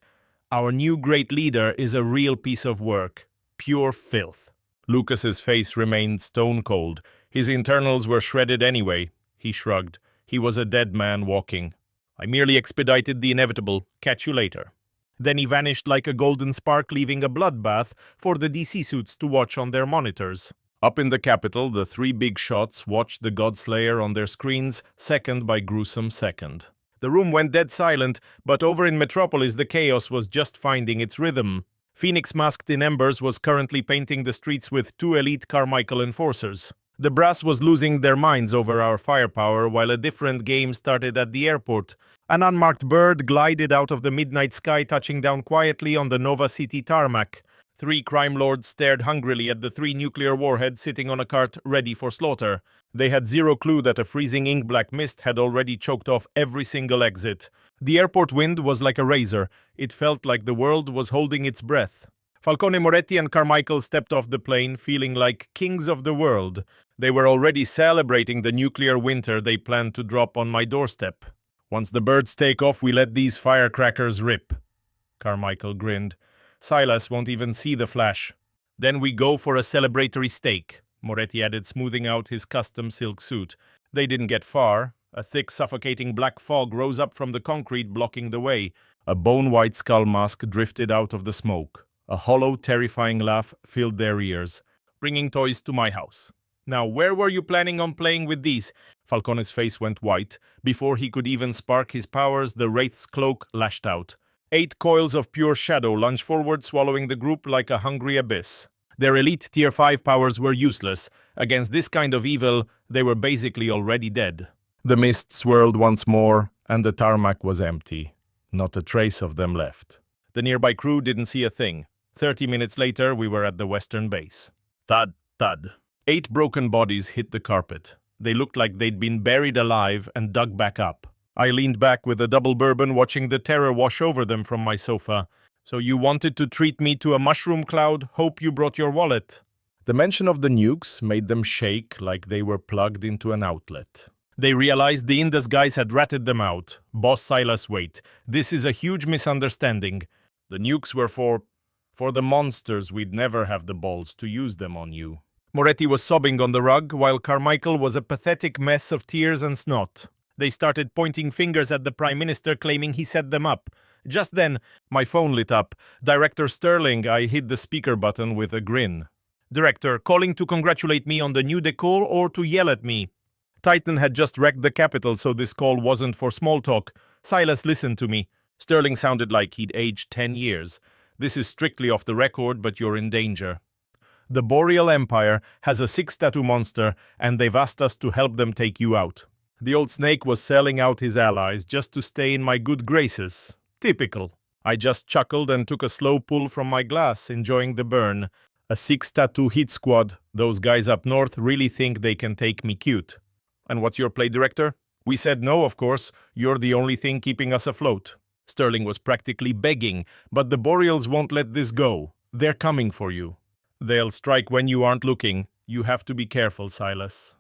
Our new great leader is a real piece of work. Pure filth. Lucas's face remained stone cold. His internals were shredded anyway. He shrugged. He was a dead man walking. I merely expedited the inevitable. Catch you later. Then he vanished like a golden spark, leaving a bloodbath for the DC suits to watch on their monitors. Up in the capital, the three big shots watched the Godslayer on their screens, second by gruesome second. The room went dead silent, but over in Metropolis the chaos was just finding its rhythm. Phoenix, masked in embers, was currently painting the streets with two elite Carmichael enforcers. The brass was losing their minds over our firepower, while a different game started at the airport. An unmarked bird glided out of the midnight sky, touching down quietly on the Nova City tarmac. Three crime lords stared hungrily at the three nuclear warheads sitting on a cart ready for slaughter. They had zero clue that a freezing ink-black mist had already choked off every single exit. The airport wind was like a razor. It felt like the world was holding its breath. Falcone, Moretti, and Carmichael stepped off the plane, feeling like kings of the world. They were already celebrating the nuclear winter they planned to drop on my doorstep. Once the birds take off, we let these firecrackers rip. Carmichael grinned. Silas won't even see the flash. Then we go for a celebratory steak, Moretti added, smoothing out his custom silk suit. They didn't get far. A thick, suffocating black fog rose up from the concrete, blocking the way. A bone-white skull mask drifted out of the smoke. A hollow, terrifying laugh filled their ears. Bringing toys to my house. Now, where were you planning on playing with these? Falcone's face went white. Before he could even spark his powers, the Wraith's cloak lashed out. 8 coils of pure shadow lunged forward, swallowing the group like a hungry abyss. Their elite Tier 5 powers were useless. Against this kind of evil, they were basically already dead. The mist swirled once more, and the tarmac was empty. Not a trace of them left. The nearby crew didn't see a thing. 30 minutes later, we were at the western base. Thud, thud. 8 broken bodies hit the carpet. They looked like they'd been buried alive and dug back up. I leaned back with a double bourbon, watching the terror wash over them from my sofa. So you wanted to treat me to a mushroom cloud? Hope you brought your wallet. The mention of the nukes made them shake like they were plugged into an outlet. They realized the Indus guys had ratted them out. Boss Silas, wait. This is a huge misunderstanding. The nukes were for the monsters. We'd never have the balls to use them on you. Moretti was sobbing on the rug, while Carmichael was a pathetic mess of tears and snot. They started pointing fingers at the Prime Minister, claiming he set them up. Just then, my phone lit up. Director Sterling. I hit the speaker button with a grin. Director, calling to congratulate me on the new decor or to yell at me? Titan had just wrecked the capital, so this call wasn't for small talk. Silas, listen to me. Sterling sounded like he'd aged 10 years. This is strictly off the record, but you're in danger. The Boreal Empire has a 6-tattoo monster, and they've asked us to help them take you out. The old snake was selling out his allies just to stay in my good graces. Typical. I just chuckled and took a slow pull from my glass, enjoying the burn. A 6-tattoo hit squad. Those guys up north really think they can take me cute. And what's your play, director? We said no, of course. You're the only thing keeping us afloat. Sterling was practically begging, but the Boreals won't let this go. They're coming for you. They'll strike when you aren't looking. You have to be careful, Silas.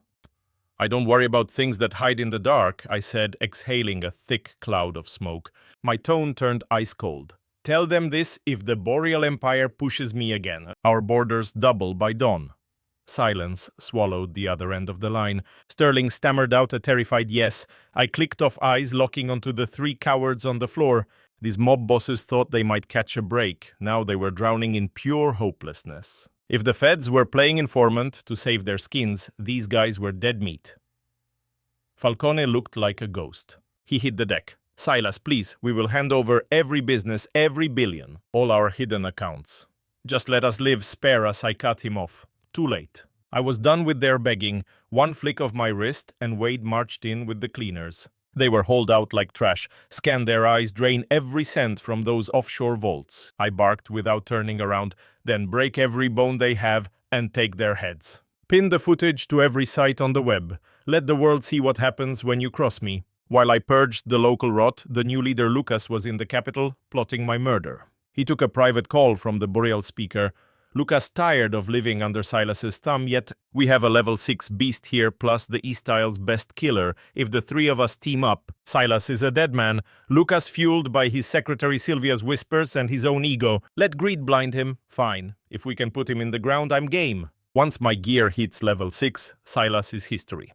I don't worry about things that hide in the dark, I said, exhaling a thick cloud of smoke. My tone turned ice cold. Tell them this if the Boreal Empire pushes me again. Our borders double by dawn. Silence swallowed the other end of the line. Sterling stammered out a terrified yes. I clicked off, eyes locking onto the 3 cowards on the floor. These mob bosses thought they might catch a break. Now they were drowning in pure hopelessness. If the feds were playing informant to save their skins, these guys were dead meat. Falcone looked like a ghost. He hit the deck. Silas, please, we will hand over every business, every billion, all our hidden accounts. Just let us live, spare us. I cut him off. Too late. I was done with their begging. One flick of my wrist, and Wade marched in with the cleaners. They were hauled out like trash. Scan their eyes, drain every cent from those offshore vaults. I barked without turning around. Then break every bone they have and take their heads. Pin the footage to every site on the web. Let the world see what happens when you cross me. While I purged the local rot, the new leader Lucas was in the capital, plotting my murder. He took a private call from the Boreal speaker. Lucas tired of living under Silas's thumb, yet we have a level 6 beast here plus the Eastyle's best killer. If the three of us team up, Silas is a dead man. Lucas fueled by his secretary Sylvia's whispers and his own ego. Let greed blind him. Fine. If we can put him in the ground, I'm game. Once my gear hits level 6, Silas is history.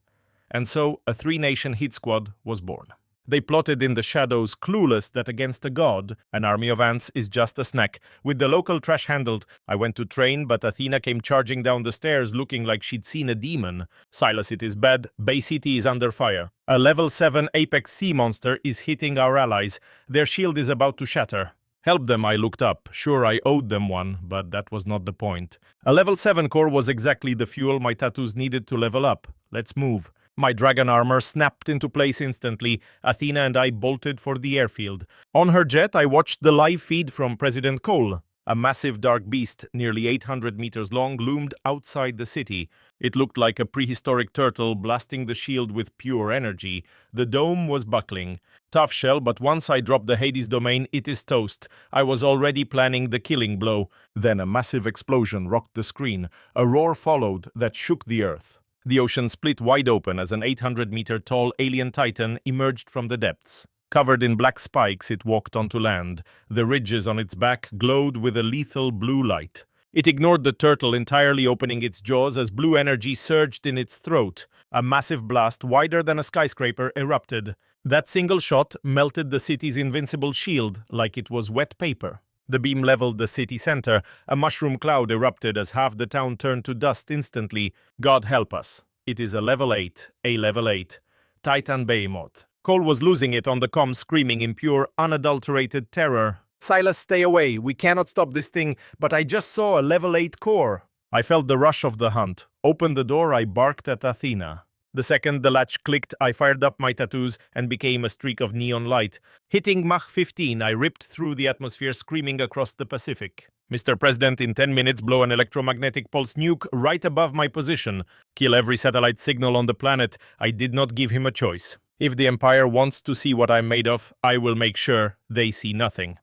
And so a three-nation hit squad was born. They plotted in the shadows, clueless that against a god, an army of ants is just a snack. With the local trash handled, I went to train, but Athena came charging down the stairs looking like she'd seen a demon. Silas, it is bad. Bay City is under fire. A level 7 apex sea monster is hitting our allies. Their shield is about to shatter. Help them, I looked up. Sure, I owed them one, but that was not the point. A level 7 core was exactly the fuel my tattoos needed to level up. Let's move. My dragon armor snapped into place instantly. Athena and I bolted for the airfield. On her jet, I watched the live feed from President Cole. A massive dark beast, nearly 800 meters long, loomed outside the city. It looked like a prehistoric turtle blasting the shield with pure energy. The dome was buckling. Tough shell, but once I dropped the Hades domain, it is toast. I was already planning the killing blow. Then a massive explosion rocked the screen. A roar followed that shook the earth. The ocean split wide open as an 800-meter-tall alien titan emerged from the depths. Covered in black spikes, it walked onto land. The ridges on its back glowed with a lethal blue light. It ignored the turtle entirely, opening its jaws as blue energy surged in its throat. A massive blast, wider than a skyscraper, erupted. That single shot melted the city's invincible shield like it was wet paper. The beam leveled the city center. A mushroom cloud erupted as half the town turned to dust instantly. God help us. It is a level 8. A level 8. Titan Behemoth. Cole was losing it on the comms, screaming in pure, unadulterated terror. Silas, stay away. We cannot stop this thing, but I just saw a level 8 core. I felt the rush of the hunt. Opened the door, I barked at Athena. The second the latch clicked, I fired up my tattoos and became a streak of neon light. Hitting Mach 15, I ripped through the atmosphere, screaming across the Pacific. Mr. President, in 10 minutes, blow an electromagnetic pulse nuke right above my position. Kill every satellite signal on the planet. I did not give him a choice. If the Empire wants to see what I'm made of, I will make sure they see nothing.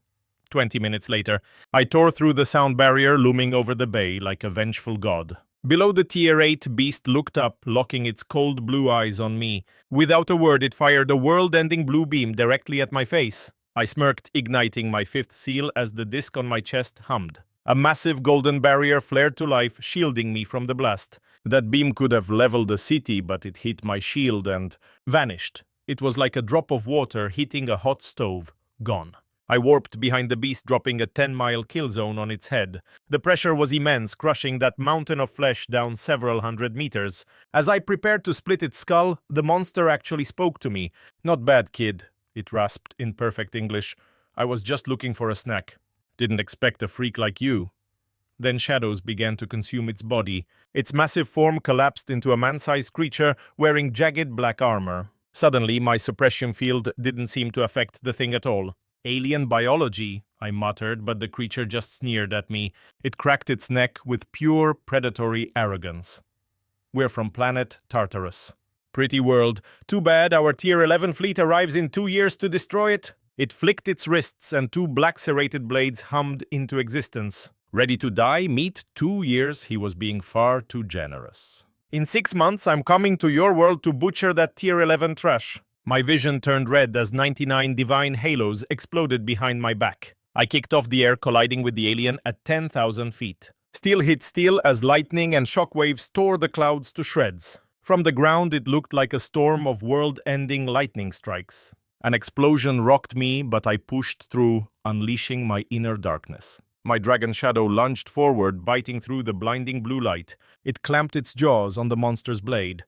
20 minutes later, I tore through the sound barrier looming over the bay like a vengeful god. Below the Tier 8 beast looked up, locking its cold blue eyes on me. Without a word, it fired a world-ending blue beam directly at my face. I smirked, igniting my 5th seal as the disc on my chest hummed. A massive golden barrier flared to life, shielding me from the blast. That beam could have leveled the city, but it hit my shield and vanished. It was like a drop of water hitting a hot stove. Gone. I warped behind the beast, dropping a 10-mile kill zone on its head. The pressure was immense, crushing that mountain of flesh down several hundred meters. As I prepared to split its skull, the monster actually spoke to me. "Not bad, kid," it rasped in perfect English. "I was just looking for a snack. Didn't expect a freak like you." Then shadows began to consume its body. Its massive form collapsed into a man-sized creature wearing jagged black armor. Suddenly, my suppression field didn't seem to affect the thing at all. "Alien biology," I muttered, but the creature just sneered at me. It cracked its neck with pure predatory arrogance. "We're from planet Tartarus." "Pretty world. Too bad our Tier 11 fleet arrives in 2 years to destroy it." It flicked its wrists and 2 black serrated blades hummed into existence. Ready to die? Meet 2 years. He was being far too generous. "In 6 months, I'm coming to your world to butcher that Tier 11 trash." My vision turned red as 99 divine halos exploded behind my back. I kicked off the air, colliding with the alien at 10,000 feet. Steel hit steel as lightning and shockwaves tore the clouds to shreds. From the ground, it looked like a storm of world-ending lightning strikes. An explosion rocked me, but I pushed through, unleashing my inner darkness. My dragon shadow lunged forward, biting through the blinding blue light. It clamped its jaws on the monster's blade.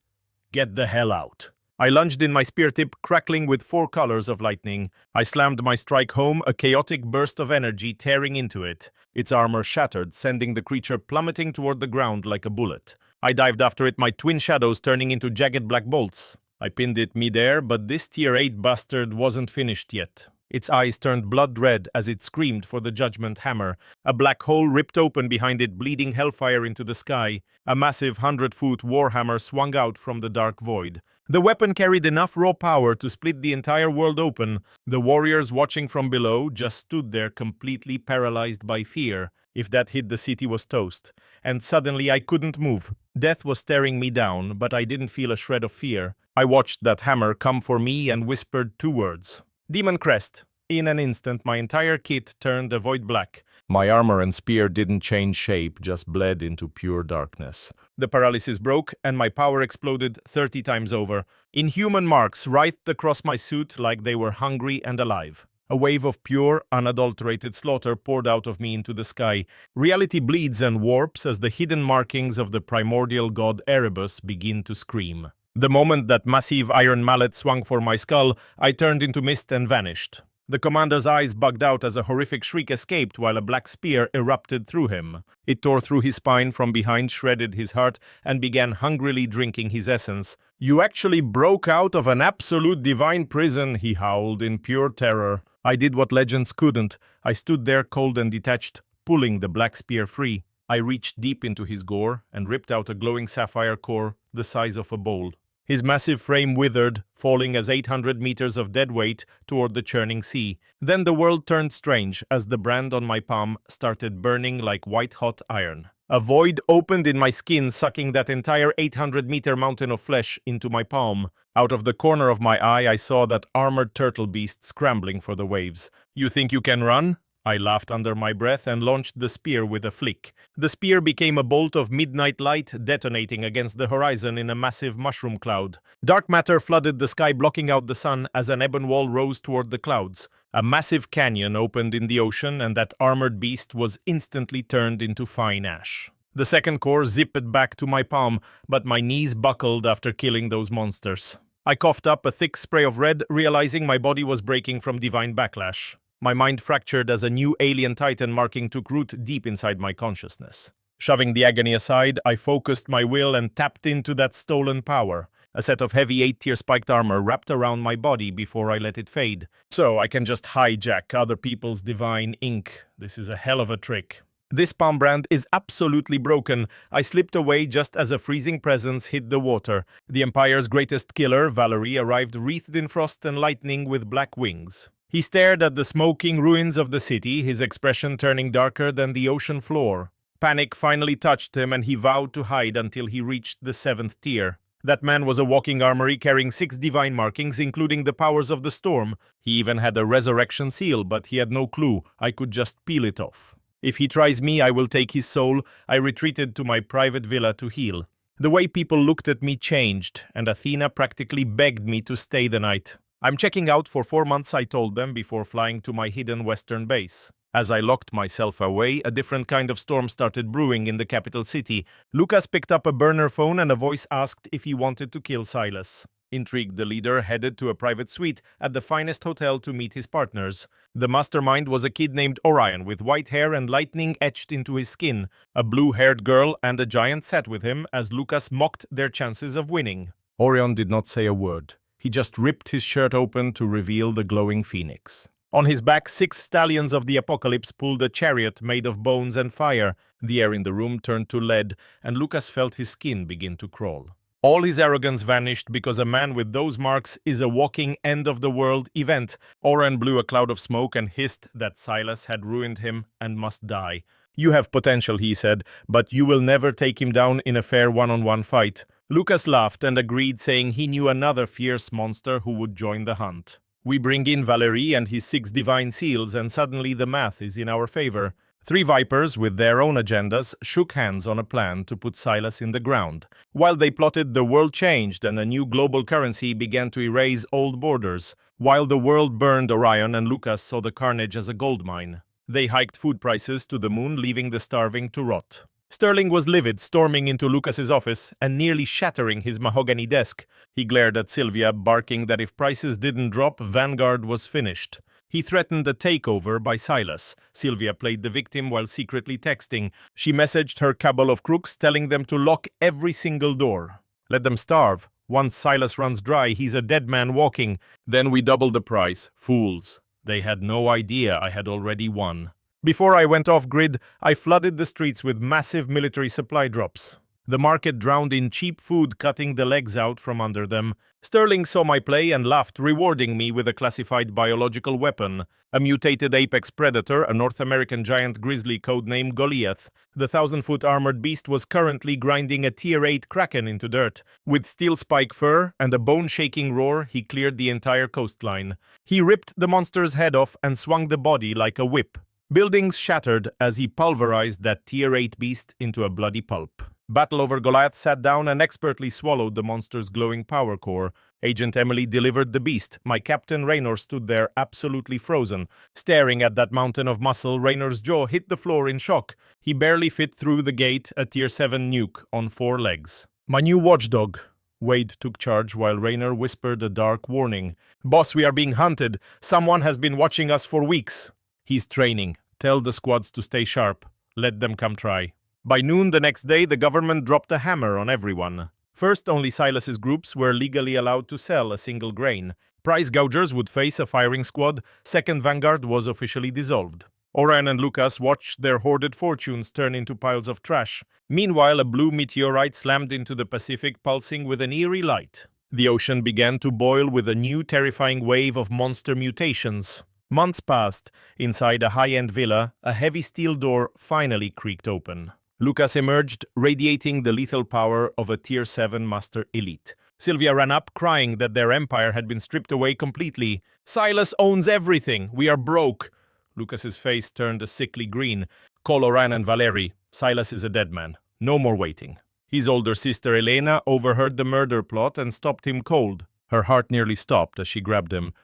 "Get the hell out." I lunged in my spear tip, crackling with 4 colors of lightning. I slammed my strike home, a chaotic burst of energy tearing into it. Its armor shattered, sending the creature plummeting toward the ground like a bullet. I dived after it, my twin shadows turning into jagged black bolts. I pinned it midair, but this Tier 8 bastard wasn't finished yet. Its eyes turned blood red as it screamed for the judgment hammer. A black hole ripped open behind it, bleeding hellfire into the sky. A massive 100-foot warhammer swung out from the dark void. The weapon carried enough raw power to split the entire world open. The warriors watching from below just stood there completely paralyzed by fear. If that hit, the city was toast. And suddenly I couldn't move. Death was staring me down, but I didn't feel a shred of fear. I watched that hammer come for me and whispered two words. Demon Crest. In an instant, my entire kit turned a void black. My armor and spear didn't change shape, just bled into pure darkness. The paralysis broke, and my power exploded 30 times over. Inhuman marks writhed across my suit like they were hungry and alive. A wave of pure, unadulterated slaughter poured out of me into the sky. Reality bleeds and warps as the hidden markings of the primordial god Erebus begin to scream. The moment that massive iron mallet swung for my skull, I turned into mist and vanished. The commander's eyes bugged out as a horrific shriek escaped while a black spear erupted through him. It tore through his spine from behind, shredded his heart, and began hungrily drinking his essence. "You actually broke out of an absolute divine prison," he howled in pure terror. I did what legends couldn't. I stood there cold and detached, pulling the black spear free. I reached deep into his gore and ripped out a glowing sapphire core the size of a bowl. His massive frame withered, falling as 800 meters of dead weight toward the churning sea. Then the world turned strange as the brand on my palm started burning like white-hot iron. A void opened in my skin, sucking that entire 800-meter mountain of flesh into my palm. Out of the corner of my eye, I saw that armored turtle beast scrambling for the waves. "You think you can run?" I laughed under my breath and launched the spear with a flick. The spear became a bolt of midnight light, detonating against the horizon in a massive mushroom cloud. Dark matter flooded the sky, blocking out the sun as an ebon wall rose toward the clouds. A massive canyon opened in the ocean, and that armored beast was instantly turned into fine ash. The second core zipped back to my palm, but my knees buckled after killing those monsters. I coughed up a thick spray of red, realizing my body was breaking from divine backlash. My mind fractured as a new alien titan marking took root deep inside my consciousness. Shoving the agony aside, I focused my will and tapped into that stolen power. A set of heavy 8-tier spiked armor wrapped around my body before I let it fade. So I can just hijack other people's divine ink. This is a hell of a trick. This palm brand is absolutely broken. I slipped away just as a freezing presence hit the water. The Empire's greatest killer, Valerie, arrived wreathed in frost and lightning with black wings. He stared at the smoking ruins of the city, his expression turning darker than the ocean floor. Panic finally touched him, and he vowed to hide until he reached the 7th tier. That man was a walking armory carrying 6 divine markings, including the powers of the storm. He even had a resurrection seal, but he had no clue. I could just peel it off. If he tries me, I will take his soul. I retreated to my private villa to heal. The way people looked at me changed, and Athena practically begged me to stay the night. "I'm checking out for 4 months," I told them before flying to my hidden western base. As I locked myself away, a different kind of storm started brewing in the capital city. Lucas picked up a burner phone and a voice asked if he wanted to kill Silas. Intrigued, the leader headed to a private suite at the finest hotel to meet his partners. The mastermind was a kid named Orion with white hair and lightning etched into his skin. A blue-haired girl and a giant sat with him as Lucas mocked their chances of winning. Orion did not say a word. He just ripped his shirt open to reveal the glowing phoenix. On his back, 6 stallions of the apocalypse pulled a chariot made of bones and fire. The air in the room turned to lead, and Lucas felt his skin begin to crawl. All his arrogance vanished because a man with those marks is a walking end-of-the-world event. Orion blew a cloud of smoke and hissed that Silas had ruined him and must die. "You have potential," he said, "but you will never take him down in a fair one-on-one fight." Lucas laughed and agreed, saying he knew another fierce monster who would join the hunt. We bring in Valerie and his 6 divine seals, and suddenly the math is in our favor. 3 vipers, with their own agendas, shook hands on a plan to put Silas in the ground. While they plotted, the world changed and a new global currency began to erase old borders. While the world burned, Orion and Lucas saw the carnage as a goldmine. They hiked food prices to the moon, leaving the starving to rot. Sterling was livid, storming into Lucas's office and nearly shattering his mahogany desk. He glared at Sylvia, barking that if prices didn't drop, Vanguard was finished. He threatened a takeover by Silas. Sylvia played the victim while secretly texting. She messaged her cabal of crooks, telling them to lock every single door. Let them starve. Once Silas runs dry, he's a dead man walking. Then we double the price. Fools. They had no idea I had already won. Before I went off-grid, I flooded the streets with massive military supply drops. The market drowned in cheap food, cutting the legs out from under them. Sterling saw my play and laughed, rewarding me with a classified biological weapon, a mutated apex predator, a North American giant grizzly codenamed Goliath. The 1,000-foot armored beast was currently grinding a Tier 8 kraken into dirt. With steel spike fur and a bone-shaking roar, he cleared the entire coastline. He ripped the monster's head off and swung the body like a whip. Buildings shattered as he pulverized that Tier 8 beast into a bloody pulp. Battle over Goliath sat down and expertly swallowed the monster's glowing power core. Agent Emily delivered the beast. My Captain Raynor stood there absolutely frozen. Staring at that mountain of muscle, Raynor's jaw hit the floor in shock. He barely fit through the gate, a Tier 7 nuke on 4 legs. My new watchdog. Wade took charge while Raynor whispered a dark warning. Boss, we are being hunted. Someone has been watching us for weeks. He's training. Tell the squads to stay sharp. Let them come try. By noon the next day, the government dropped a hammer on everyone. First, only Silas's groups were legally allowed to sell a single grain. Price gougers would face a firing squad. Second Vanguard was officially dissolved. Orion and Lucas watched their hoarded fortunes turn into piles of trash. Meanwhile, a blue meteorite slammed into the Pacific, pulsing with an eerie light. The ocean began to boil with a new terrifying wave of monster mutations. Months passed. Inside a high-end villa, a heavy steel door finally creaked open. Lucas emerged, radiating the lethal power of a Tier 7 Master Elite. Sylvia ran up, crying that their empire had been stripped away completely. Silas owns everything. We are broke. Lucas's face turned a sickly green. Call Orion and Valerie. Silas is a dead man. No more waiting. His older sister Elena overheard the murder plot and stopped him cold. Her heart nearly stopped as she grabbed him.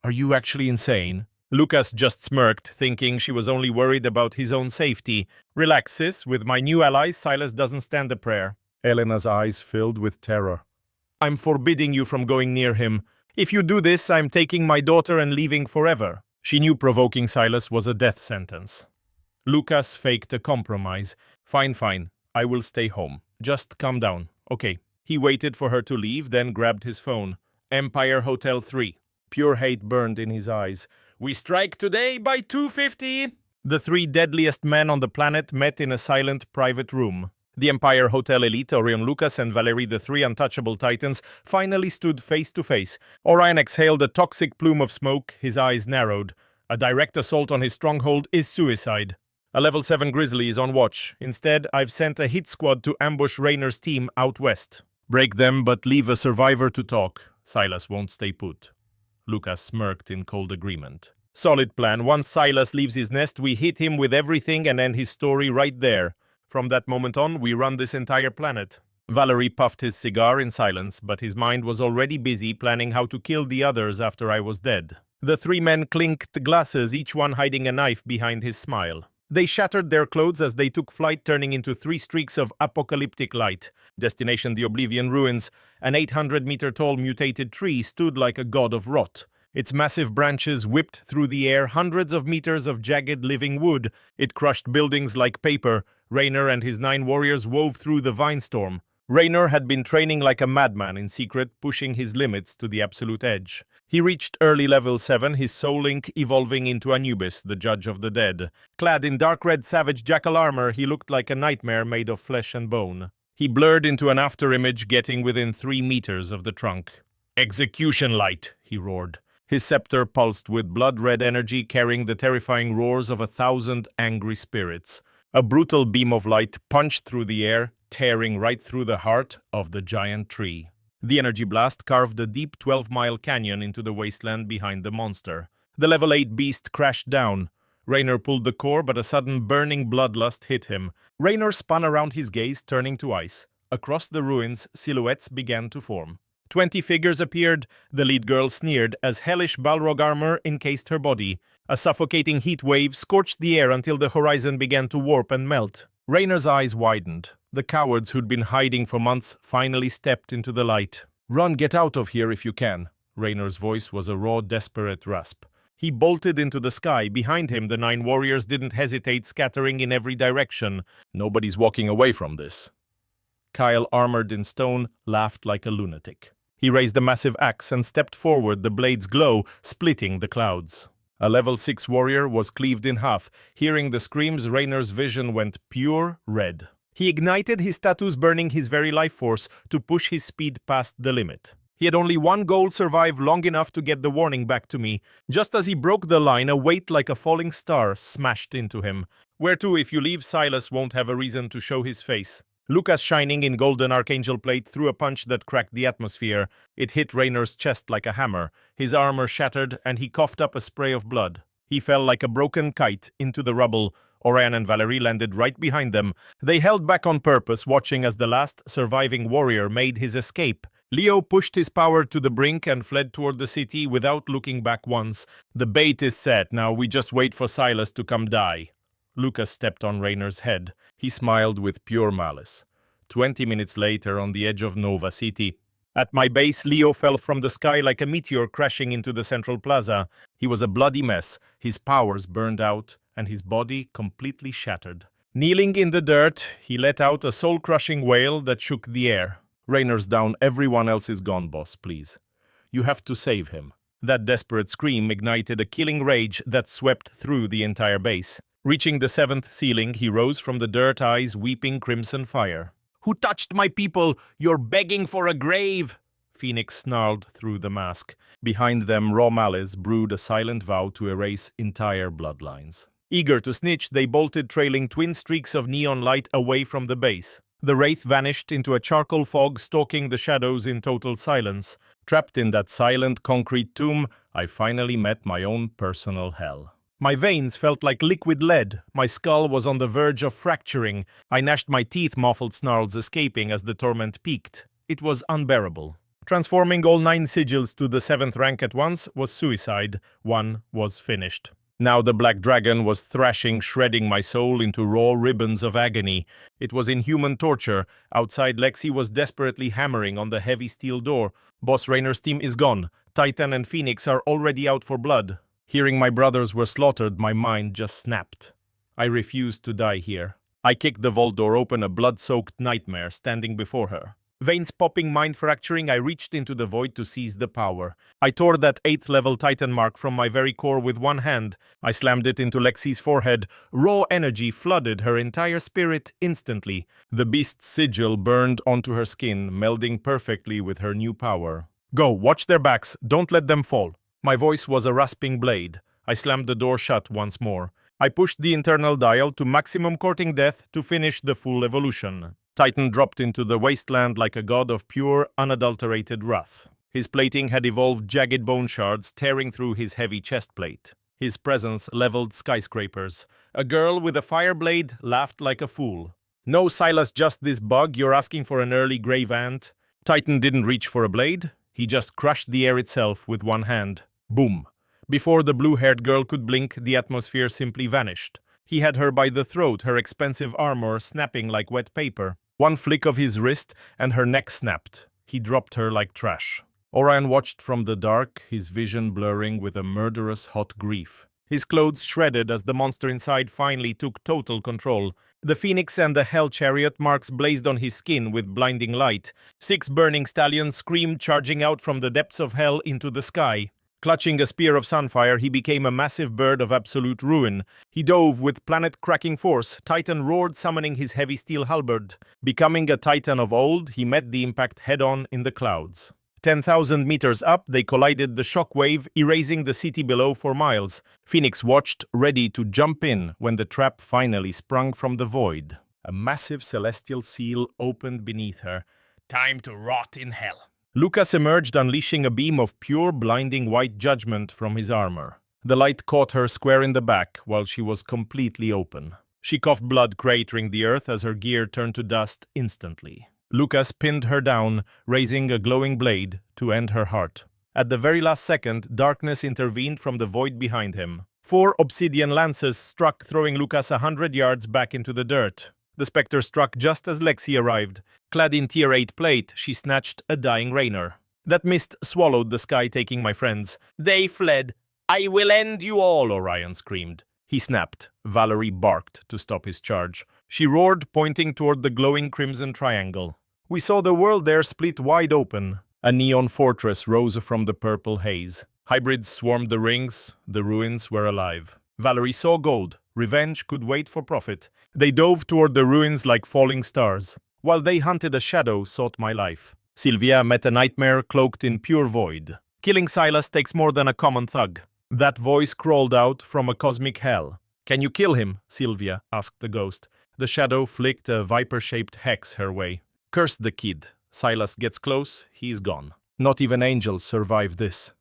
Are you actually insane? Lucas just smirked, thinking she was only worried about his own safety. Relax, sis. With my new allies, Silas doesn't stand a prayer. Elena's eyes filled with terror. I'm forbidding you from going near him. If you do this, I'm taking my daughter and leaving forever. She knew provoking Silas was a death sentence. Lucas faked a compromise. Fine. I will stay home. Just calm down. Okay. He waited for her to leave, then grabbed his phone. Empire Hotel 3. Pure hate burned in his eyes. We strike today by 2:50. The 3 deadliest men on the planet met in a silent private room. The Empire Hotel elite, Orion, Lucas, and Valerie, the 3 untouchable titans, finally stood face to face. Orion exhaled a toxic plume of smoke, his eyes narrowed. A direct assault on his stronghold is suicide. A level 7 grizzly is on watch. Instead, I've sent a hit squad to ambush Raynor's team out west. Break them, but leave a survivor to talk. Silas won't stay put. Lucas smirked in cold agreement. Solid plan. Once Silas leaves his nest, we hit him with everything and end his story right there. From that moment on, we run this entire planet. Valerie puffed his cigar in silence, but his mind was already busy planning how to kill the others after I was dead. The 3 men clinked glasses, each one hiding a knife behind his smile. They shattered their clothes as they took flight, turning into 3 streaks of apocalyptic light. Destination the Oblivion Ruins. An 800-meter-tall mutated tree stood like a god of rot. Its massive branches whipped through the air hundreds of meters of jagged living wood. It crushed buildings like paper. Raynor and his 9 warriors wove through the vine storm. Raynor had been training like a madman in secret, pushing his limits to the absolute edge. He reached early level 7, his soul link evolving into Anubis, the judge of the dead. Clad in dark red savage jackal armor, he looked like a nightmare made of flesh and bone. He blurred into an afterimage, getting within 3 meters of the trunk. Execution light, he roared. His scepter pulsed with blood-red energy, carrying the terrifying roars of 1,000 angry spirits. A brutal beam of light punched through the air, tearing right through the heart of the giant tree. The energy blast carved a deep 12-mile canyon into the wasteland behind the monster. The level 8 beast crashed down. Raynor pulled the core, but a sudden burning bloodlust hit him. Raynor spun around, his gaze turning to ice. Across the ruins, silhouettes began to form. 20 figures appeared. The lead girl sneered as hellish Balrog armor encased her body. A suffocating heat wave scorched the air until the horizon began to warp and melt. Raynor's eyes widened. The cowards who'd been hiding for months finally stepped into the light. Run, get out of here if you can. Raynor's voice was a raw, desperate rasp. He bolted into the sky. Behind him, the 9 warriors didn't hesitate, scattering in every direction. Nobody's walking away from this. Kyle, armored in stone, laughed like a lunatic. He raised a massive axe and stepped forward, the blade's glow splitting the clouds. A level 6 warrior was cleaved in half. Hearing the screams, Raynor's vision went pure red. He ignited his tattoos, burning his very life force to push his speed past the limit. He had only one goal: survive long enough to get the warning back to me. Just as he broke the line, a weight like a falling star smashed into him. Where to? If you leave, Silas won't have a reason to show his face. Lucas, shining in golden archangel plate, threw a punch that cracked the atmosphere. It hit Rainer's chest like a hammer. His armor shattered, and he coughed up a spray of blood. He fell like a broken kite into the rubble. Orion and Valerie landed right behind them. They held back on purpose, watching as the last surviving warrior made his escape. Leo pushed his power to the brink and fled toward the city without looking back once. The bait is set, now we just wait for Silas to come die. Lucas stepped on Rainer's head. He smiled with pure malice. 20 minutes later, on the edge of Nova City, at my base, Leo fell from the sky like a meteor crashing into the central plaza. He was a bloody mess, his powers burned out, and his body completely shattered. Kneeling in the dirt, he let out a soul-crushing wail that shook the air. Rainer's down, everyone else is gone, boss, please. You have to save him. That desperate scream ignited a killing rage that swept through the entire base. Reaching the 7th ceiling, he rose from the dirt, eyes weeping crimson fire. Who touched my people? You're begging for a grave! Phoenix snarled through the mask. Behind them, raw malice brewed a silent vow to erase entire bloodlines. Eager to snitch, they bolted, trailing twin streaks of neon light away from the base. The wraith vanished into a charcoal fog, stalking the shadows in total silence. Trapped in that silent concrete tomb, I finally met my own personal hell. My veins felt like liquid lead. My skull was on the verge of fracturing. I gnashed my teeth, muffled snarls escaping as the torment peaked. It was unbearable. Transforming all 9 sigils to the 7th rank at once was suicide. One was finished. Now the Black Dragon was thrashing, shredding my soul into raw ribbons of agony. It was inhuman torture. Outside, Lexi was desperately hammering on the heavy steel door. Boss Rainer's team is gone. Titan and Phoenix are already out for blood. Hearing my brothers were slaughtered, my mind just snapped. I refused to die here. I kicked the vault door open, a blood-soaked nightmare standing before her. Veins popping, mind fracturing, I reached into the void to seize the power. I tore that 8th level Titan mark from my very core with one hand. I slammed it into Lexi's forehead. Raw energy flooded her entire spirit instantly. The beast's sigil burned onto her skin, melding perfectly with her new power. Go, watch their backs, don't let them fall. My voice was a rasping blade. I slammed the door shut once more. I pushed the internal dial to maximum courting death to finish the full evolution. Titan dropped into the wasteland like a god of pure, unadulterated wrath. His plating had evolved jagged bone shards tearing through his heavy chest plate. His presence leveled skyscrapers. A girl with a fire blade laughed like a fool. No, Silas, just this bug, you're asking for an early grave ant. Titan didn't reach for a blade. He just crushed the air itself with one hand. Boom. Before the blue-haired girl could blink, the atmosphere simply vanished. He had her by the throat, her expensive armor snapping like wet paper. One flick of his wrist, and her neck snapped. He dropped her like trash. Orion watched from the dark, his vision blurring with a murderous hot grief. His clothes shredded as the monster inside finally took total control. The phoenix and the hell chariot marks blazed on his skin with blinding light. 6 burning stallions screamed, charging out from the depths of hell into the sky. Clutching a spear of sunfire, he became a massive bird of absolute ruin. He dove with planet-cracking force. Titan roared, summoning his heavy steel halberd. Becoming a titan of old, he met the impact head-on in the clouds. 10,000 meters up, they collided the shock wave, erasing the city below for miles. Phoenix watched, ready to jump in, when the trap finally sprung from the void. A massive celestial seal opened beneath her. Time to rot in hell. Lucas emerged, unleashing a beam of pure, blinding white judgment from his armor. The light caught her square in the back, while she was completely open. She coughed blood cratering the earth as her gear turned to dust instantly. Lucas pinned her down, raising a glowing blade to end her heart. At the very last second, darkness intervened from the void behind him. 4 obsidian lances struck, throwing Lucas 100 yards back into the dirt. The specter struck just as Lexi arrived. Clad in Tier 8 plate, she snatched a dying Rainer. That mist swallowed the sky, taking my friends. They fled. I will end you all, Orion screamed. He snapped. Valerie barked to stop his charge. She roared, pointing toward the glowing crimson triangle. We saw the world there split wide open. A neon fortress rose from the purple haze. Hybrids swarmed the rings. The ruins were alive. Valerie saw gold. Revenge could wait for profit. They dove toward the ruins like falling stars, while they hunted a shadow sought my life. Sylvia met a nightmare cloaked in pure void. Killing Silas takes more than a common thug. That voice crawled out from a cosmic hell. Can you kill him? Sylvia asked the ghost. The shadow flicked a viper-shaped hex her way. Curse the kid. Silas gets close, he's gone. Not even angels survive this.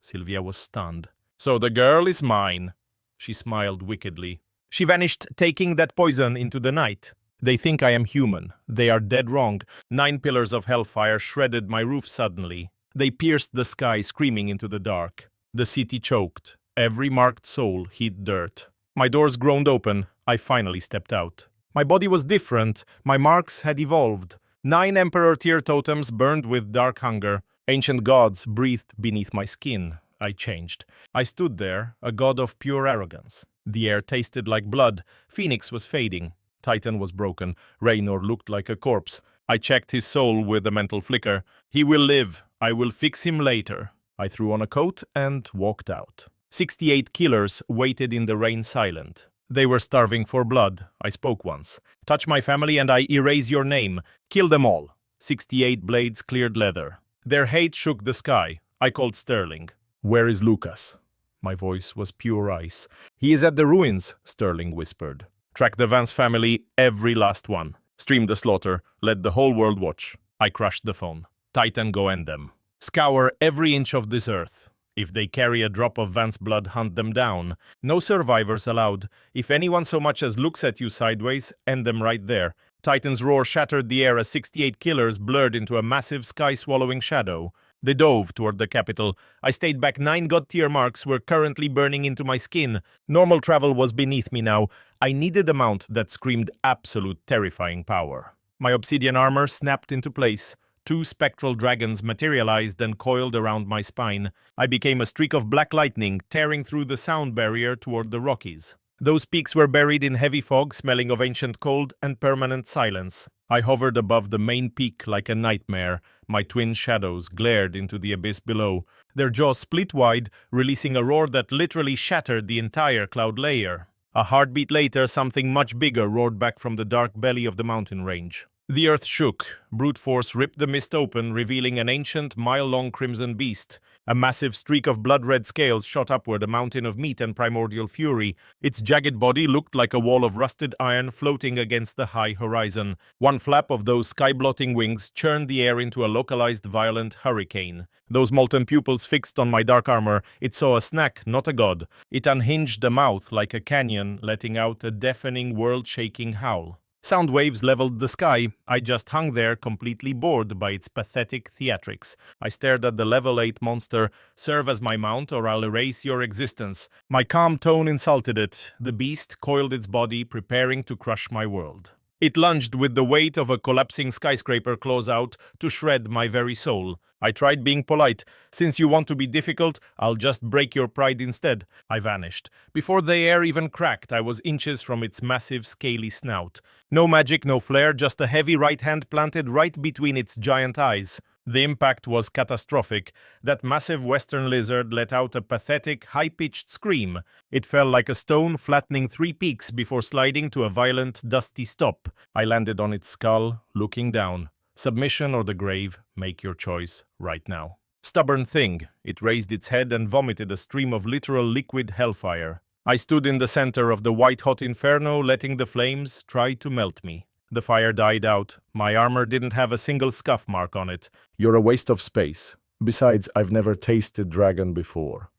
Sylvia was stunned. So the girl is mine. She smiled wickedly. She vanished, taking that poison into the night. They think I am human. They are dead wrong. 9 pillars of hellfire shredded my roof suddenly. They pierced the sky, screaming into the dark. The city choked. Every marked soul hid dirt. My doors groaned open. I finally stepped out. My body was different. My marks had evolved. 9 Emperor tier totems burned with dark hunger. Ancient gods breathed beneath my skin. I changed. I stood there, a god of pure arrogance. The air tasted like blood. Phoenix was fading. Titan was broken. Raynor looked like a corpse. I checked his soul with a mental flicker. He will live. I will fix him later. I threw on a coat and walked out. 68 killers waited in the rain silent. They were starving for blood. I spoke once. Touch my family and I erase your name. Kill them all. 68 blades cleared leather. Their hate shook the sky. I called Sterling. Where is Lucas? My voice was pure ice. He is at the ruins, Sterling whispered. Track the Vance family, every last one. Stream the slaughter. Let the whole world watch. I crushed the phone. Titan, go end them. Scour every inch of this earth. If they carry a drop of Vance blood, hunt them down. No survivors allowed. If anyone so much as looks at you sideways, end them right there. Titan's roar shattered the air as 68 killers blurred into a massive sky-swallowing shadow. They dove toward the capital. I stayed back. 9 god-tier marks were currently burning into my skin. Normal travel was beneath me now. I needed a mount that screamed absolute terrifying power. My obsidian armor snapped into place. 2 spectral dragons materialized and coiled around my spine. I became a streak of black lightning, tearing through the sound barrier toward the Rockies. Those peaks were buried in heavy fog, smelling of ancient cold and permanent silence. I hovered above the main peak like a nightmare. My twin shadows glared into the abyss below. Their jaws split wide, releasing a roar that literally shattered the entire cloud layer. A heartbeat later, something much bigger roared back from the dark belly of the mountain range. The earth shook. Brute force ripped the mist open, revealing an ancient, mile-long crimson beast. A massive streak of blood-red scales shot upward, a mountain of meat and primordial fury. Its jagged body looked like a wall of rusted iron floating against the high horizon. One flap of those sky-blotting wings churned the air into a localized violent hurricane. Those molten pupils fixed on my dark armor. It saw a snack, not a god. It unhinged a mouth like a canyon, letting out a deafening, world-shaking howl. Sound waves leveled the sky. I just hung there, completely bored by its pathetic theatrics. I stared at the level 8 monster. Serve as my mount or I'll erase your existence. My calm tone insulted it. The beast coiled its body, preparing to crush my world. It lunged with the weight of a collapsing skyscraper claws out to shred my very soul. I tried being polite. Since you want to be difficult, I'll just break your pride instead. I vanished. Before the air even cracked, I was inches from its massive, scaly snout. No magic, no flair, just a heavy right hand planted right between its giant eyes. The impact was catastrophic. That massive western lizard let out a pathetic, high-pitched scream. It fell like a stone, flattening 3 peaks before sliding to a violent, dusty stop. I landed on its skull, looking down. Submission or the grave, make your choice right now. Stubborn thing. It raised its head and vomited a stream of literal liquid hellfire. I stood in the center of the white-hot inferno, letting the flames try to melt me. The fire died out. My armor didn't have a single scuff mark on it. You're a waste of space. Besides, I've never tasted dragon before.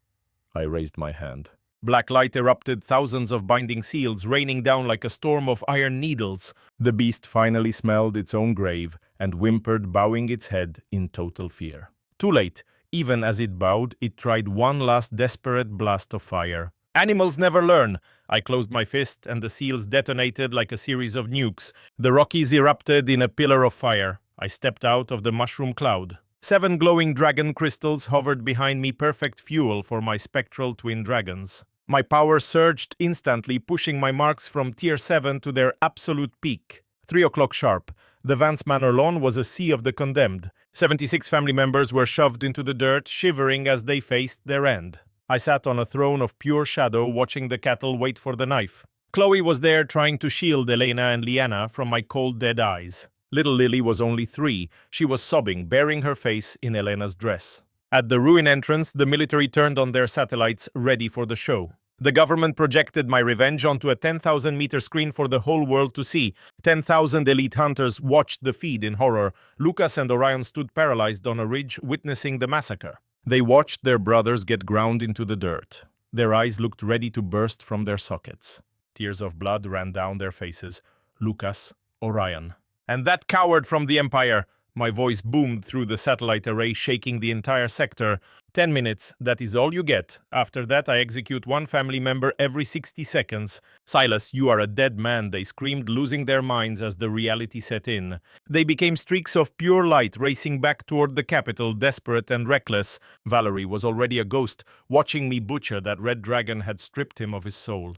I raised my hand. Black light erupted, thousands of binding seals raining down like a storm of iron needles. The beast finally smelled its own grave and whimpered, bowing its head in total fear. Too late. Even as it bowed, it tried one last desperate blast of fire. Animals never learn. I closed my fist and the seals detonated like a series of nukes. The Rockies erupted in a pillar of fire. I stepped out of the mushroom cloud. 7 glowing dragon crystals hovered behind me, perfect fuel for my spectral twin dragons. My power surged instantly, pushing my marks from tier 7 to their absolute peak. 3 o'clock sharp. The Vance Manor lawn was a sea of the condemned. 76 family members were shoved into the dirt, shivering as they faced their end. I sat on a throne of pure shadow watching the cattle wait for the knife. Chloe was there trying to shield Elena and Liana from my cold dead eyes. Little Lily was only 3. She was sobbing, burying her face in Elena's dress. At the ruin entrance, the military turned on their satellites, ready for the show. The government projected my revenge onto a 10,000-meter screen for the whole world to see. 10,000 elite hunters watched the feed in horror. Lucas and Orion stood paralyzed on a ridge, witnessing the massacre. They watched their brothers get ground into the dirt. Their eyes looked ready to burst from their sockets. Tears of blood ran down their faces. Lucas, Orion. And that coward from the Empire! My voice boomed through the satellite array, shaking the entire sector. 10 minutes, that is all you get. After that, I execute one family member every 60 seconds. Silas, you are a dead man, they screamed, losing their minds as the reality set in. They became streaks of pure light, racing back toward the capital, desperate and reckless. Valerie was already a ghost, watching me butcher that red dragon had stripped him of his soul.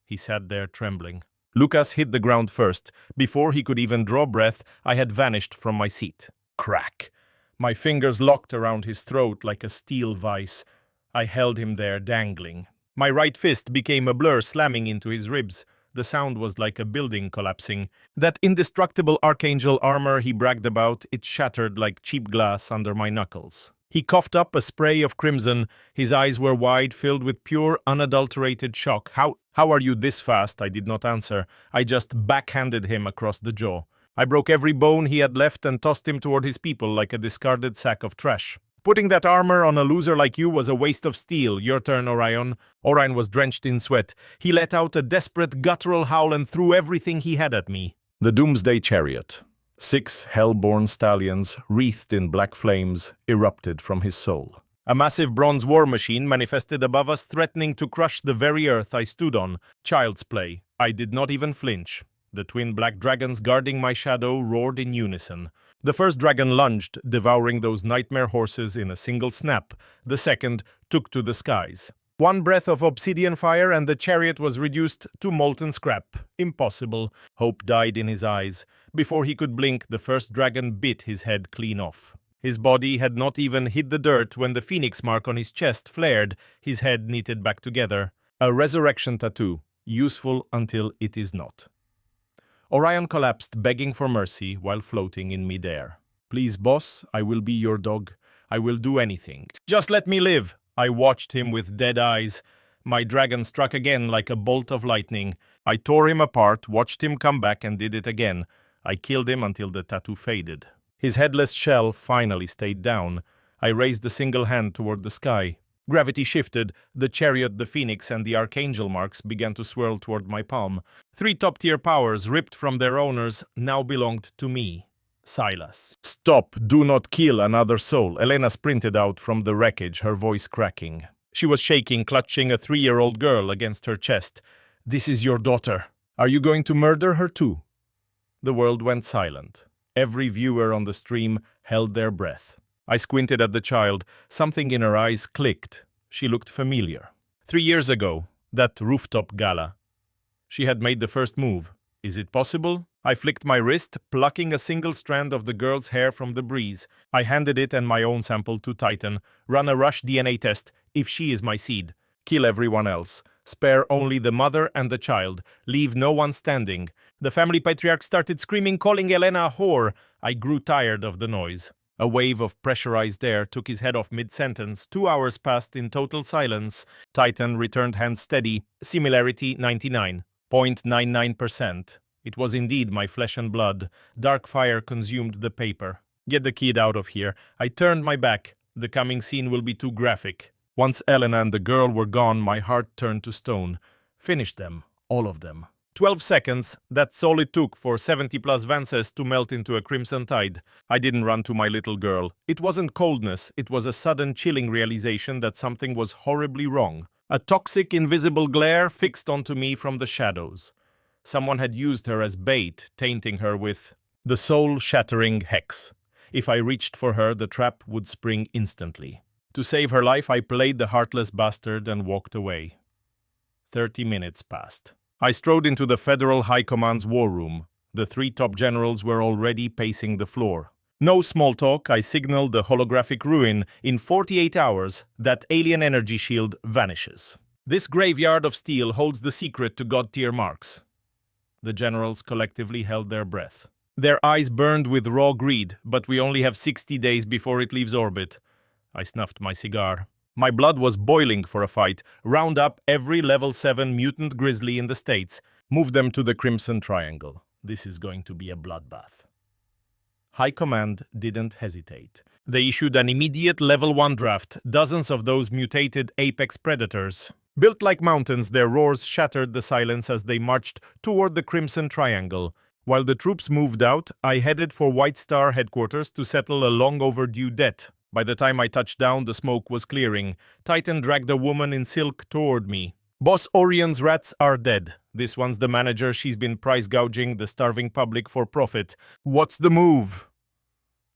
He sat there trembling. Lucas hit the ground first. Before he could even draw breath, I had vanished from my seat. Crack! My fingers locked around his throat like a steel vice. I held him there, dangling. My right fist became a blur, slamming into his ribs. The sound was like a building collapsing. That indestructible archangel armor he bragged about, it shattered like cheap glass under my knuckles. He coughed up a spray of crimson. His eyes were wide, filled with pure, unadulterated shock. How are you this fast? I did not answer. I just backhanded him across the jaw. I broke every bone he had left and tossed him toward his people like a discarded sack of trash. Putting that armor on a loser like you was a waste of steel. Your turn, Orion. Orion was drenched in sweat. He let out a desperate guttural howl and threw everything he had at me. The Doomsday Chariot. 6 hell-born stallions, wreathed in black flames, erupted from his soul. A massive bronze war machine manifested above us, threatening to crush the very earth I stood on. Child's play. I did not even flinch. The twin black dragons guarding my shadow roared in unison. The first dragon lunged, devouring those nightmare horses in a single snap. The second took to the skies. One breath of obsidian fire and the chariot was reduced to molten scrap. Impossible. Hope died in his eyes. Before he could blink, the first dragon bit his head clean off. His body had not even hit the dirt when the phoenix mark on his chest flared, his head knitted back together. A resurrection tattoo, useful until it is not. Orion collapsed, begging for mercy while floating in midair. Please, boss, I will be your dog. I will do anything. Just let me live. I watched him with dead eyes. My dragon struck again like a bolt of lightning. I tore him apart, watched him come back and did it again. I killed him until the tattoo faded. His headless shell finally stayed down. I raised a single hand toward the sky. Gravity shifted. The chariot, the phoenix, and the archangel marks began to swirl toward my palm. 3 top-tier powers, ripped from their owners, now belonged to me. Silas. Stop! Do not kill another soul. Elena sprinted out from the wreckage, her voice cracking. She was shaking, clutching a 3-year-old girl against her chest. This is your daughter. Are you going to murder her too? The world went silent. Every viewer on the stream held their breath. I squinted at the child. Something in her eyes clicked. She looked familiar. 3 years ago, that rooftop gala. She had made the first move. Is it possible? I flicked my wrist, plucking a single strand of the girl's hair from the breeze. I handed it and my own sample to Titan. Run a rush DNA test, if she is my seed. Kill everyone else. Spare only the mother and the child. Leave no one standing. The family patriarch started screaming, calling Elena a whore. I grew tired of the noise. A wave of pressurized air took his head off mid-sentence. 2 hours passed in total silence. Titan returned hands steady. Similarity 99.99%. It was indeed my flesh and blood. Dark fire consumed the paper. Get the kid out of here. I turned my back. The coming scene will be too graphic. Once Elena and the girl were gone, my heart turned to stone. Finish them. All of them. 12 seconds. That's all it took for 70+ Vances to melt into a crimson tide. I didn't run to my little girl. It wasn't coldness. It was a sudden chilling realization that something was horribly wrong. A toxic, invisible glare fixed onto me from the shadows. Someone had used her as bait, tainting her with the soul-shattering hex. If I reached for her, the trap would spring instantly. To save her life, I played the heartless bastard and walked away. 30 minutes passed. I strode into the Federal High Command's war room. The 3 top generals were already pacing the floor. No small talk, I signal the holographic ruin. In 48 hours, that alien energy shield vanishes. This graveyard of steel holds the secret to god-tier marks. The generals collectively held their breath. Their eyes burned with raw greed, but we only have 60 days before it leaves orbit. I snuffed my cigar. My blood was boiling for a fight. Round up every level 7 mutant grizzly in the States. Move them to the Crimson Triangle. This is going to be a bloodbath. High Command didn't hesitate. They issued an immediate level 1 draft, dozens of those mutated apex predators. Built like mountains, their roars shattered the silence as they marched toward the Crimson Triangle. While the troops moved out, I headed for White Star headquarters to settle a long-overdue debt. By the time I touched down, the smoke was clearing. Titan dragged a woman in silk toward me. Boss Orion's rats are dead. This one's the manager. She's been price gouging the starving public for profit. What's the move?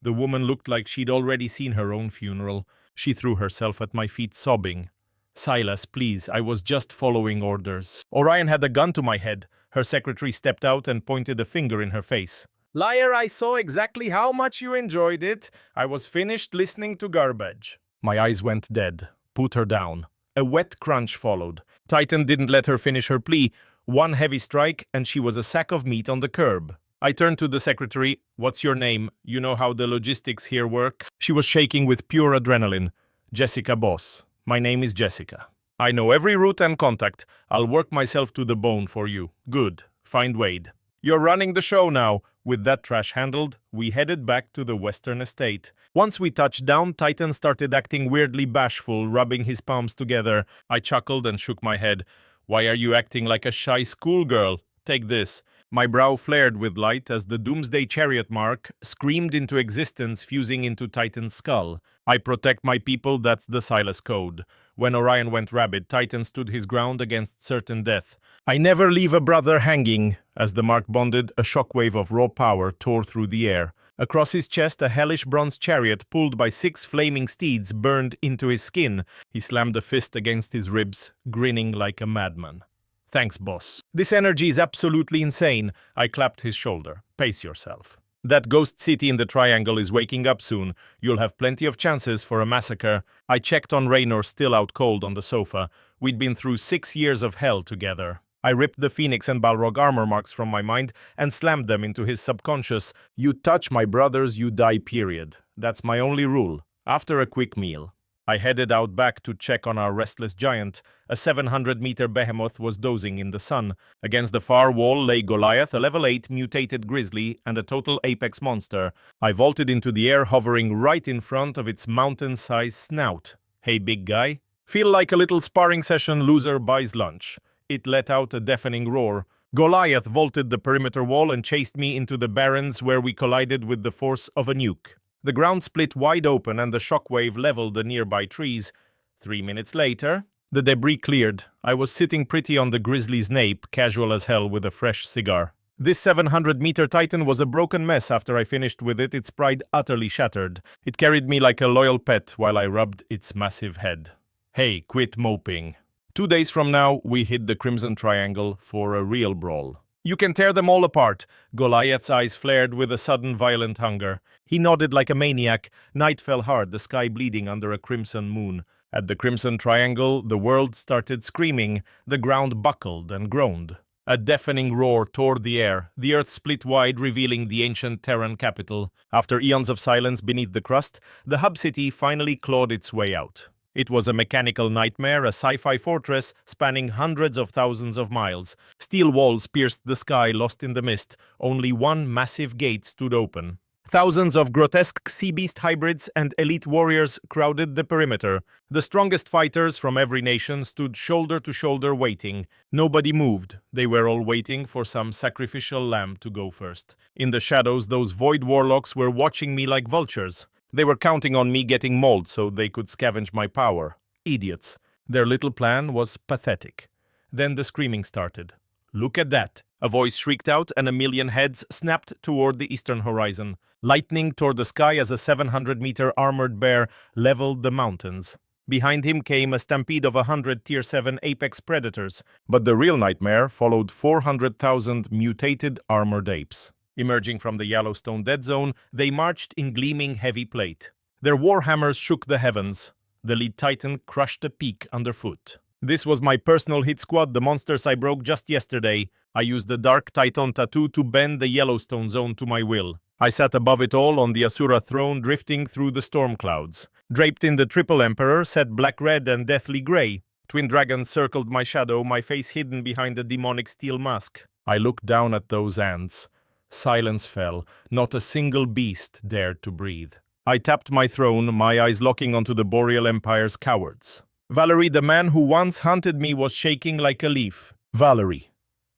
The woman looked like she'd already seen her own funeral. She threw herself at my feet, sobbing. Silas, please, I was just following orders. Orion had a gun to my head. Her secretary stepped out and pointed a finger in her face. Liar, I saw exactly how much you enjoyed it. I was finished listening to garbage. My eyes went dead. Put her down. A wet crunch followed. Titan didn't let her finish her plea. One heavy strike, and she was a sack of meat on the curb. I turned to the secretary. What's your name? You know how the logistics here work? She was shaking with pure adrenaline. Jessica, boss. My name is Jessica. I know every route and contact. I'll work myself to the bone for you. Good. Find Wade. You're running the show now. With that trash handled, we headed back to the Western Estate. Once we touched down, Titan started acting weirdly bashful, rubbing his palms together. I chuckled and shook my head. Why are you acting like a shy schoolgirl? Take this. My brow flared with light as the Doomsday Chariot mark screamed into existence, fusing into Titan's skull. I protect my people, that's the Silas code. When Orion went rabid, Titan stood his ground against certain death. I never leave a brother hanging. As the mark bonded, a shockwave of raw power tore through the air. Across his chest, a hellish bronze chariot pulled by 6 flaming steeds burned into his skin. He slammed a fist against his ribs, grinning like a madman. Thanks, boss. This energy is absolutely insane. I clapped his shoulder. Pace yourself. That ghost city in the triangle is waking up soon. You'll have plenty of chances for a massacre. I checked on Raynor, still out cold on the sofa. We'd been through 6 years of hell together. I ripped the Phoenix and Balrog armor marks from my mind and slammed them into his subconscious. You touch my brothers, you die, period. That's my only rule. After a quick meal, I headed out back to check on our restless giant. A 700-meter behemoth was dozing in the sun. Against the far wall lay Goliath, a level 8 mutated grizzly, and a total apex monster. I vaulted into the air, hovering right in front of its mountain-sized snout. Hey, big guy. Feel like a little sparring session, loser buys lunch. It let out a deafening roar. Goliath vaulted the perimeter wall and chased me into the barrens where we collided with the force of a nuke. The ground split wide open and the shockwave leveled the nearby trees. 3 minutes later, the debris cleared. I was sitting pretty on the grizzly's nape, casual as hell with a fresh cigar. This 700-meter titan was a broken mess. After I finished with it, its pride utterly shattered. It carried me like a loyal pet while I rubbed its massive head. Hey, quit moping. 2 days from now, we hit the Crimson Triangle for a real brawl. You can tear them all apart. Goliath's eyes flared with a sudden violent hunger. He nodded like a maniac. Night fell hard, the sky bleeding under a crimson moon. At the Crimson Triangle, the world started screaming. The ground buckled and groaned. A deafening roar tore the air. The earth split wide, revealing the ancient Terran capital. After eons of silence beneath the crust, the hub city finally clawed its way out. It was a mechanical nightmare, a sci-fi fortress spanning hundreds of thousands of miles. Steel walls pierced the sky, lost in the mist. Only one massive gate stood open. Thousands of grotesque sea beast hybrids and elite warriors crowded the perimeter. The strongest fighters from every nation stood shoulder to shoulder waiting. Nobody moved. They were all waiting for some sacrificial lamb to go first. In the shadows, those void warlocks were watching me like vultures. They were counting on me getting mauled so they could scavenge my power. Idiots. Their little plan was pathetic. Then the screaming started. Look at that! A voice shrieked out and a million heads snapped toward the eastern horizon. Lightning tore the sky as a 700-meter armored bear leveled the mountains. Behind him came a stampede of 100 Tier 7 apex predators. But the real nightmare followed 400,000 mutated armored apes. Emerging from the Yellowstone dead zone, they marched in gleaming heavy plate. Their warhammers shook the heavens. The lead titan crushed a peak underfoot. This was my personal hit squad, the monsters I broke just yesterday. I used the Dark Titan tattoo to bend the Yellowstone zone to my will. I sat above it all on the Asura throne, drifting through the storm clouds. Draped in the Triple Emperor, set black-red and deathly grey. Twin dragons circled my shadow, my face hidden behind a demonic steel mask. I looked down at those ants. Silence fell. Not a single beast dared to breathe. I tapped my throne, my eyes locking onto the Boreal Empire's cowards. Valerie, the man who once hunted me, was shaking like a leaf. Valerie.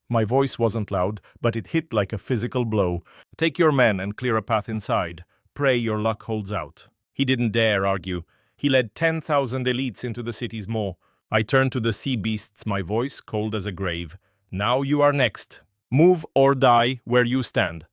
My voice wasn't loud, but it hit like a physical blow. Take your men and clear a path inside. Pray your luck holds out. He didn't dare argue. He led 10,000 elites into the city's maw. I turned to the sea beasts, my voice cold as a grave. Now you are next. Move or die where you stand.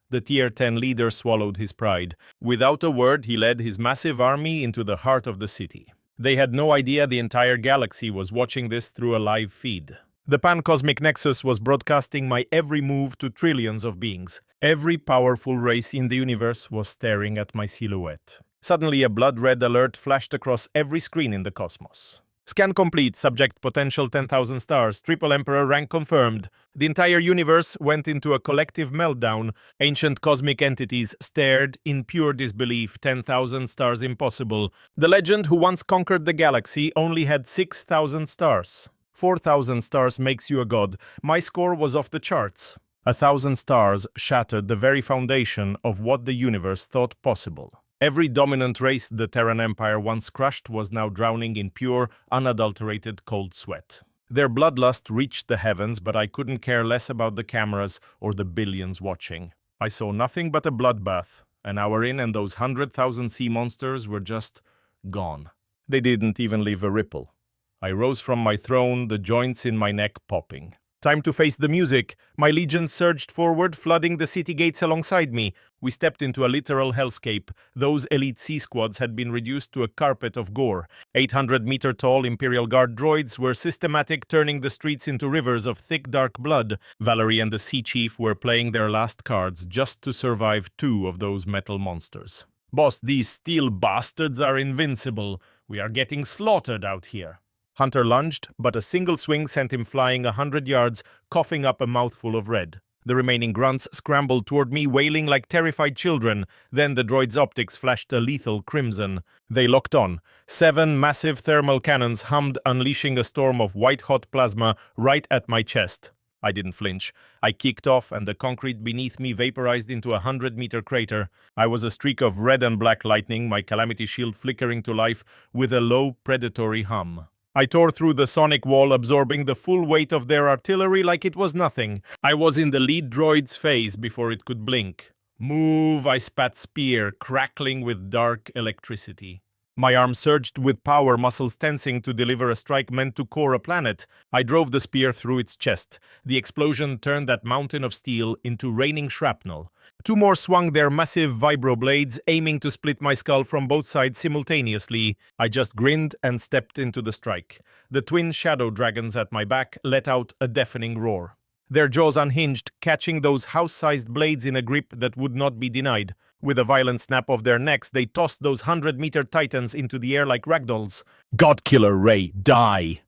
The Tier 10 leader swallowed his pride. Without a word, he led his massive army into the heart of the city. They had no idea the entire galaxy was watching this through a live feed. The pan-cosmic nexus was broadcasting my every move to trillions of beings. Every powerful race in the universe was staring at my silhouette. Suddenly, a blood-red alert flashed across every screen in the cosmos. Scan complete, subject potential 10,000 stars, Triple Emperor rank confirmed. The entire universe went into a collective meltdown. Ancient cosmic entities stared in pure disbelief, 10,000 stars impossible. The legend who once conquered the galaxy only had 6,000 stars. 4,000 stars makes you a god. My score was off the charts. 1,000 stars shattered the very foundation of what the universe thought possible. Every dominant race the Terran Empire once crushed was now drowning in pure, unadulterated cold sweat. Their bloodlust reached the heavens, but I couldn't care less about the cameras or the billions watching. I saw nothing but a bloodbath. An hour in, and those 100,000 sea monsters were just gone. They didn't even leave a ripple. I rose from my throne, the joints in my neck popping. Time to face the music. My legions surged forward, flooding the city gates alongside me. We stepped into a literal hellscape. Those elite sea squads had been reduced to a carpet of gore. 800-meter-tall Imperial Guard droids were systematic, turning the streets into rivers of thick, dark blood. Valerie and the Sea Chief were playing their last cards just to survive 2 of those metal monsters. Boss, these steel bastards are invincible. We are getting slaughtered out here. Hunter lunged, but a single swing sent him flying 100 yards, coughing up a mouthful of red. The remaining grunts scrambled toward me, wailing like terrified children. Then the droid's optics flashed a lethal crimson. They locked on. 7 massive thermal cannons hummed, unleashing a storm of white-hot plasma right at my chest. I didn't flinch. I kicked off, and the concrete beneath me vaporized into a 100-meter crater. I was a streak of red and black lightning, my calamity shield flickering to life with a low, predatory hum. I tore through the sonic wall, absorbing the full weight of their artillery like it was nothing. I was in the lead droid's face before it could blink. Move, I spat spear, crackling with dark electricity. My arm surged with power, muscles tensing to deliver a strike meant to core a planet. I drove the spear through its chest. The explosion turned that mountain of steel into raining shrapnel. 2 more swung their massive vibroblades, aiming to split my skull from both sides simultaneously. I just grinned and stepped into the strike. The twin shadow dragons at my back let out a deafening roar. Their jaws unhinged, catching those house-sized blades in a grip that would not be denied. With a violent snap of their necks, they tossed those 100-meter titans into the air like ragdolls. Godkiller Ray, die!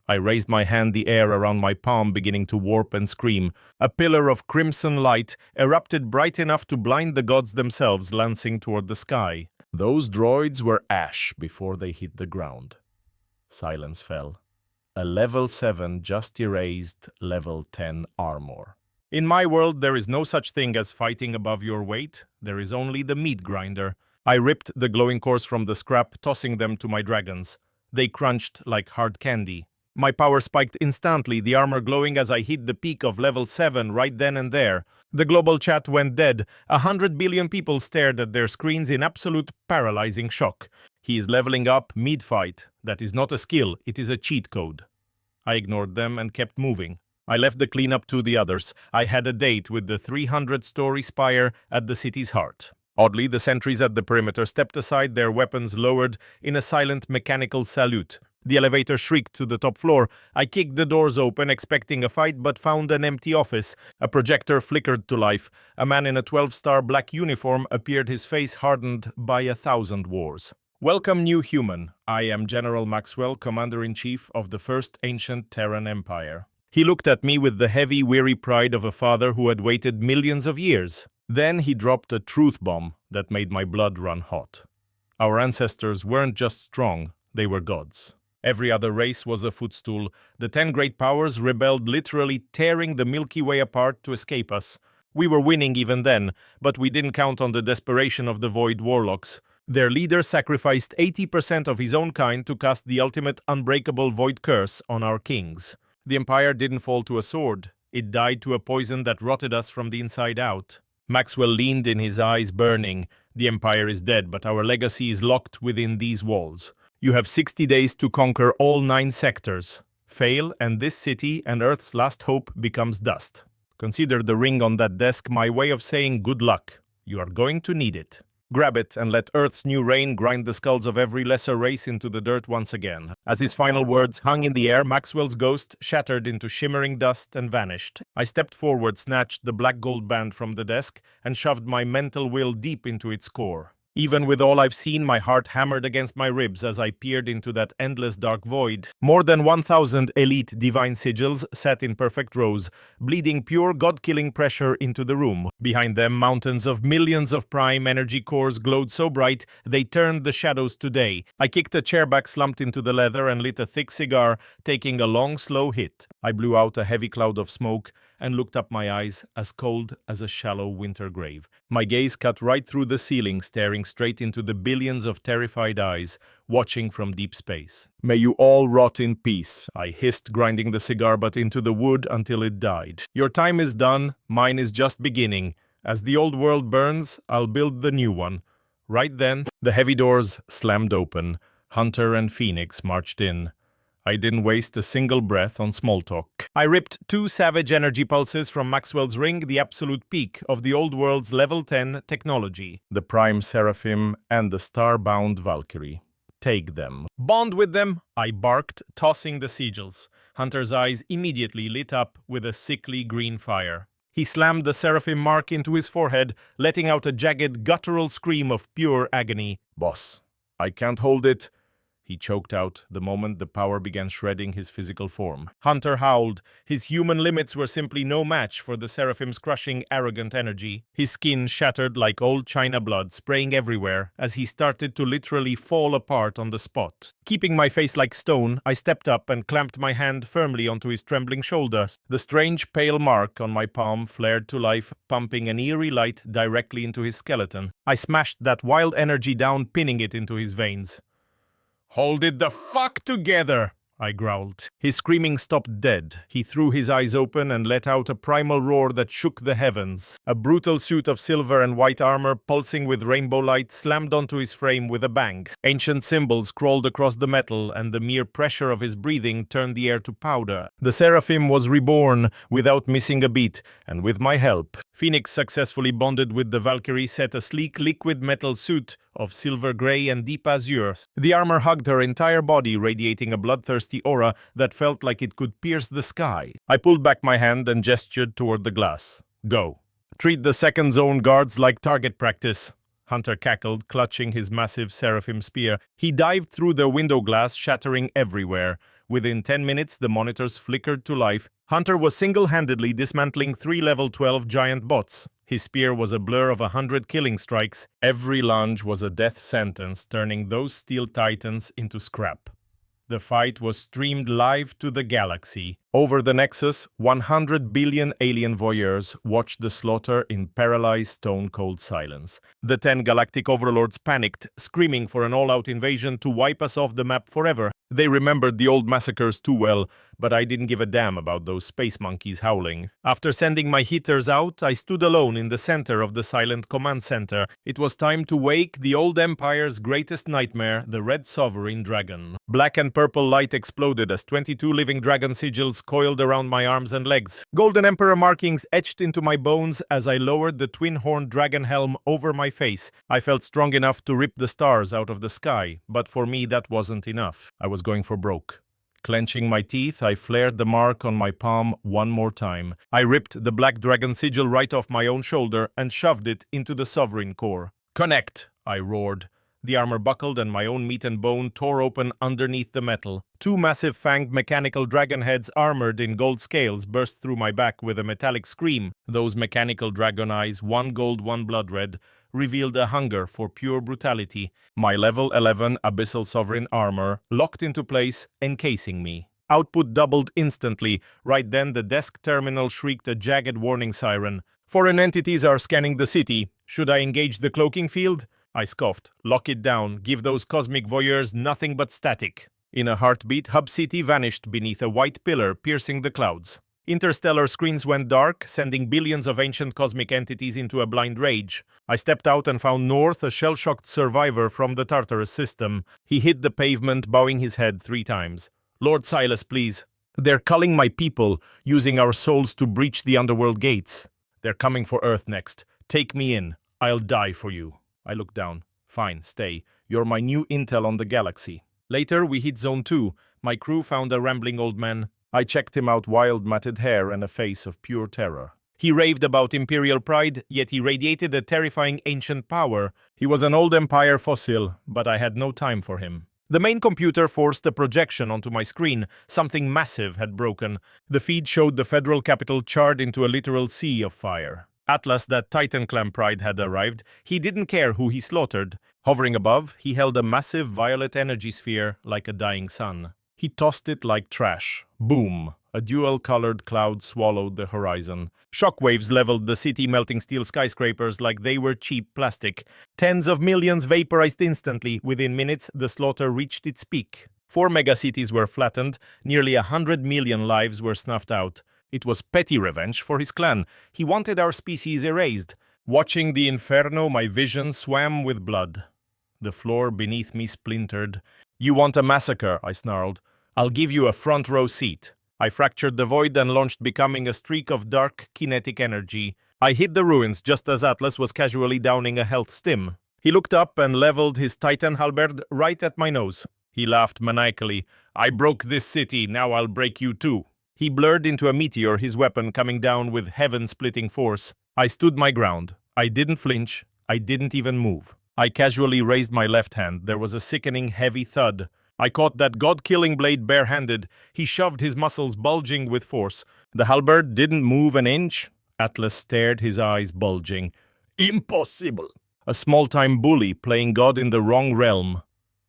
I raised my hand, the air around my palm beginning to warp and scream. A pillar of crimson light erupted bright enough to blind the gods themselves, lancing toward the sky. Those droids were ash before they hit the ground. Silence fell. A level 7 just erased level 10 armor. In my world, there is no such thing as fighting above your weight. There is only the meat grinder. I ripped the glowing cores from the scrap, tossing them to my dragons. They crunched like hard candy. My power spiked instantly, the armor glowing as I hit the peak of level 7 right then and there. The global chat went dead. 100 billion people stared at their screens in absolute paralyzing shock. He is leveling up mid-fight. That is not a skill, it is a cheat code. I ignored them and kept moving. I left the cleanup to the others. I had a date with the 300-story spire at the city's heart. Oddly, the sentries at the perimeter stepped aside, their weapons lowered in a silent mechanical salute. The elevator shrieked to the top floor. I kicked the doors open, expecting a fight, but found an empty office. A projector flickered to life. A man in a 12-star black uniform appeared, his face hardened by 1,000 wars. Welcome, new human. I am General Maxwell, Commander-in-Chief of the First Ancient Terran Empire. He looked at me with the heavy, weary pride of a father who had waited millions of years. Then he dropped a truth bomb that made my blood run hot. Our ancestors weren't just strong, they were gods. Every other race was a footstool. The 10 great powers rebelled, literally tearing the Milky Way apart to escape us. We were winning even then, but we didn't count on the desperation of the Void Warlocks. Their leader sacrificed 80% of his own kind to cast the ultimate unbreakable Void Curse on our kings. The Empire didn't fall to a sword. It died to a poison that rotted us from the inside out. Maxwell leaned in, his eyes burning. The Empire is dead, but our legacy is locked within these walls. You have 60 days to conquer all 9 sectors. Fail, and this city and Earth's last hope becomes dust. Consider the ring on that desk my way of saying good luck. You are going to need it. Grab it and let Earth's new rain grind the skulls of every lesser race into the dirt once again. As his final words hung in the air, Maxwell's ghost shattered into shimmering dust and vanished. I stepped forward, snatched the black gold band from the desk, and shoved my mental will deep into its core. Even with all I've seen, my heart hammered against my ribs as I peered into that endless dark void. More than 1,000 elite divine sigils sat in perfect rows, bleeding pure god-killing pressure into the room. Behind them, mountains of millions of prime energy cores glowed so bright they turned the shadows to day. I kicked a chair back, slumped into the leather, and lit a thick cigar, taking a long, slow hit. I blew out a heavy cloud of smoke and looked up, my eyes as cold as a shallow winter grave. My gaze cut right through the ceiling, staring straight into the billions of terrified eyes watching from deep space. May you all rot in peace, I hissed, grinding the cigar butt into the wood until it died. Your time is done, mine is just beginning. As the old world burns, I'll build the new one. Right then, the heavy doors slammed open. Hunter and Phoenix marched in. I didn't waste a single breath on small talk. I ripped 2 savage energy pulses from Maxwell's ring, the absolute peak of the old world's level 10 technology. The Prime Seraphim and the star-bound Valkyrie. Take them. Bond with them, I barked, tossing the sigils. Hunter's eyes immediately lit up with a sickly green fire. He slammed the Seraphim mark into his forehead, letting out a jagged, guttural scream of pure agony. Boss, I can't hold it. He choked out the moment the power began shredding his physical form. Hunter howled. His human limits were simply no match for the Seraphim's crushing, arrogant energy. His skin shattered like old china blood, spraying everywhere as he started to literally fall apart on the spot. Keeping my face like stone, I stepped up and clamped my hand firmly onto his trembling shoulders. The strange pale mark on my palm flared to life, pumping an eerie light directly into his skeleton. I smashed that wild energy down, pinning it into his veins. Hold it the fuck together, I growled. His screaming stopped dead. He threw his eyes open and let out a primal roar that shook the heavens. A brutal suit of silver and white armor, pulsing with rainbow light, slammed onto his frame with a bang. Ancient symbols crawled across the metal, and the mere pressure of his breathing turned the air to powder. The Seraphim was reborn without missing a beat, and with my help. Phoenix successfully bonded with the Valkyrie, set a sleek liquid metal suit of silver gray and deep azure. The armor hugged her entire body, radiating a bloodthirsty aura that felt like it could pierce the sky. I pulled back my hand and gestured toward the glass. Go. Treat the second zone guards like target practice. Hunter cackled, clutching his massive Seraphim spear. He dived through the window glass, shattering everywhere. Within 10 minutes, the monitors flickered to life. Hunter was single-handedly dismantling 3 level 12 giant bots. His spear was a blur of 100 killing strikes. Every lunge was a death sentence, turning those steel titans into scrap. The fight was streamed live to the galaxy. Over the Nexus, 100 billion alien voyeurs watched the slaughter in paralyzed stone-cold silence. The 10 galactic overlords panicked, screaming for an all-out invasion to wipe us off the map forever. They remembered the old massacres too well, but I didn't give a damn about those space monkeys howling. After sending my hitters out, I stood alone in the center of the silent command center. It was time to wake the old empire's greatest nightmare, the Red Sovereign Dragon. Black and purple light exploded as 22 living dragon sigils coiled around my arms and legs. Golden Emperor markings etched into my bones as I lowered the twin-horned dragon helm over my face. I felt strong enough to rip the stars out of the sky, but for me that wasn't enough. I was going for broke. Clenching my teeth, I flared the mark on my palm one more time. I ripped the black dragon sigil right off my own shoulder and shoved it into the sovereign core. "Connect!" I roared. The armor buckled and my own meat and bone tore open underneath the metal. Two massive fanged mechanical dragon heads armored in gold scales burst through my back with a metallic scream. Those mechanical dragon eyes, one gold, one blood red, revealed a hunger for pure brutality. My level 11 Abyssal Sovereign armor locked into place, encasing me. Output doubled instantly. Right then, the desk terminal shrieked a jagged warning siren. "Foreign entities are scanning the city. Should I engage the cloaking field?" I scoffed. "Lock it down. Give those cosmic voyeurs nothing but static." In a heartbeat, Hub City vanished beneath a white pillar piercing the clouds. Interstellar screens went dark, sending billions of ancient cosmic entities into a blind rage. I stepped out and found North, a shell-shocked survivor from the Tartarus system. He hit the pavement, bowing his head 3 times. "Lord Silas, please. They're culling my people, using our souls to breach the underworld gates. They're coming for Earth next. Take me in. I'll die for you." I looked down. "Fine, stay. You're my new intel on the galaxy." Later, we hit Zone 2. My crew found a rambling old man. I checked him out, wild matted hair and a face of pure terror. He raved about imperial pride, yet he radiated a terrifying ancient power. He was an old empire fossil, but I had no time for him. The main computer forced a projection onto my screen. Something massive had broken. The feed showed the federal capital charred into a literal sea of fire. Atlas, that Titan clan pride, had arrived. He didn't care who he slaughtered. Hovering above, he held a massive violet energy sphere like a dying sun. He tossed it like trash. Boom! A dual-colored cloud swallowed the horizon. Shockwaves leveled the city, melting steel skyscrapers like they were cheap plastic. Tens of millions vaporized instantly. Within minutes, the slaughter reached its peak. 4 megacities were flattened. Nearly 100 million lives were snuffed out. It was petty revenge for his clan. He wanted our species erased. Watching the inferno, my vision swam with blood. The floor beneath me splintered. "You want a massacre?" I snarled. "I'll give you a front-row seat." I fractured the void and launched, becoming a streak of dark, kinetic energy. I hit the ruins just as Atlas was casually downing a health stim. He looked up and leveled his Titan halberd right at my nose. He laughed maniacally. "I broke this city, now I'll break you too." He blurred into a meteor, his weapon coming down with heaven-splitting force. I stood my ground. I didn't flinch. I didn't even move. I casually raised my left hand. There was a sickening, heavy thud. I caught that god-killing blade bare-handed. He shoved, his muscles bulging with force. The halberd didn't move an inch. Atlas stared, his eyes bulging. "Impossible!" A small-time bully playing God in the wrong realm.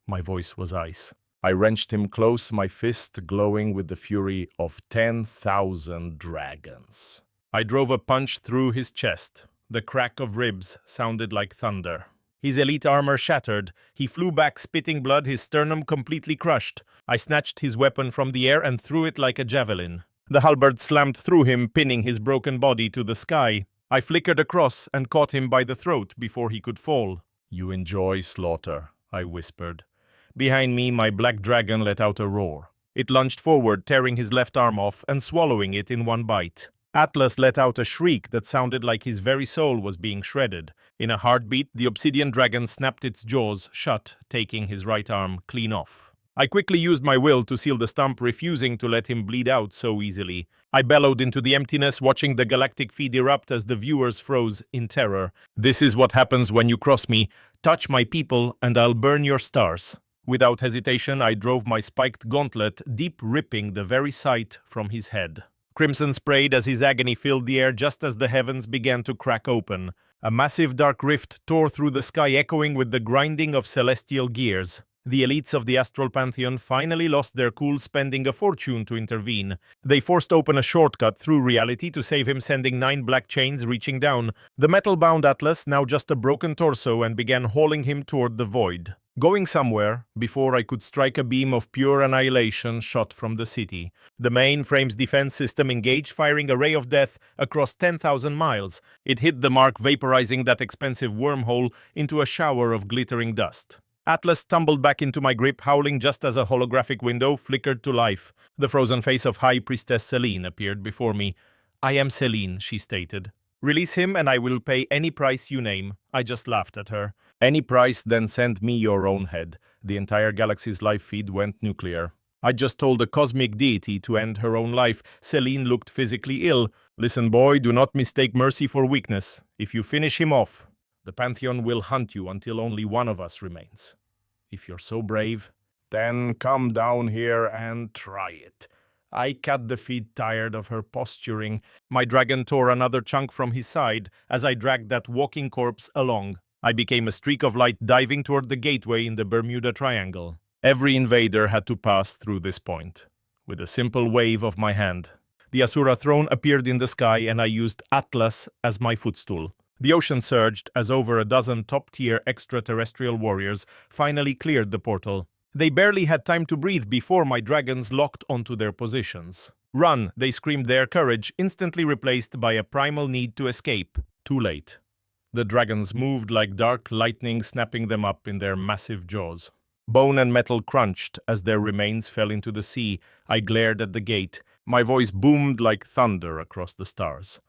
My voice was ice. I wrenched him close, my fist glowing with the fury of 10,000 dragons. I drove a punch through his chest. The crack of ribs sounded like thunder. His elite armor shattered. He flew back, spitting blood, his sternum completely crushed. I snatched his weapon from the air and threw it like a javelin. The halberd slammed through him, pinning his broken body to the sky. I flickered across and caught him by the throat before he could fall. "You enjoy slaughter," I whispered. Behind me, my black dragon let out a roar. It lunged forward, tearing his left arm off and swallowing it in one bite. Atlas let out a shriek that sounded like his very soul was being shredded. In a heartbeat, the obsidian dragon snapped its jaws shut, taking his right arm clean off. I quickly used my will to seal the stump, refusing to let him bleed out so easily. I bellowed into the emptiness, watching the galactic feed erupt as the viewers froze in terror. "This is what happens when you cross me. Touch my people, and I'll burn your stars." Without hesitation, I drove my spiked gauntlet, deep ripping the very sight from his head. Crimson sprayed as his agony filled the air just as the heavens began to crack open. A massive dark rift tore through the sky, echoing with the grinding of celestial gears. The elites of the astral pantheon finally lost their cool, spending a fortune to intervene. They forced open a shortcut through reality to save him, sending 9 black chains reaching down. The metal-bound Atlas, now just a broken torso, and began hauling him toward the void. Going somewhere, before I could strike, a beam of pure annihilation shot from the city. The mainframe's defense system engaged, firing a ray of death across 10,000 miles. It hit the mark, vaporizing that expensive wormhole into a shower of glittering dust. Atlas tumbled back into my grip, howling just as a holographic window flickered to life. The frozen face of High Priestess Selene appeared before me. "I am Selene," she stated. "Release him and I will pay any price you name." I just laughed at her. "Any price, then send me your own head." The entire galaxy's life feed went nuclear. I just told a cosmic deity to end her own life. Selene looked physically ill. "Listen, boy, do not mistake mercy for weakness. If you finish him off, the Pantheon will hunt you until only one of us remains. If you're so brave, then come down here and try it." I cut the feed, tired of her posturing. My dragon tore another chunk from his side as I dragged that walking corpse along. I became a streak of light diving toward the gateway in the Bermuda Triangle. Every invader had to pass through this point. With a simple wave of my hand, the Asura throne appeared in the sky and I used Atlas as my footstool. The ocean surged as over a dozen top-tier extraterrestrial warriors finally cleared the portal. They barely had time to breathe before my dragons locked onto their positions. "Run!" they screamed, their courage instantly replaced by a primal need to escape. Too late. The dragons moved like dark lightning, snapping them up in their massive jaws. Bone and metal crunched as their remains fell into the sea. I glared at the gate. My voice boomed like thunder across the stars.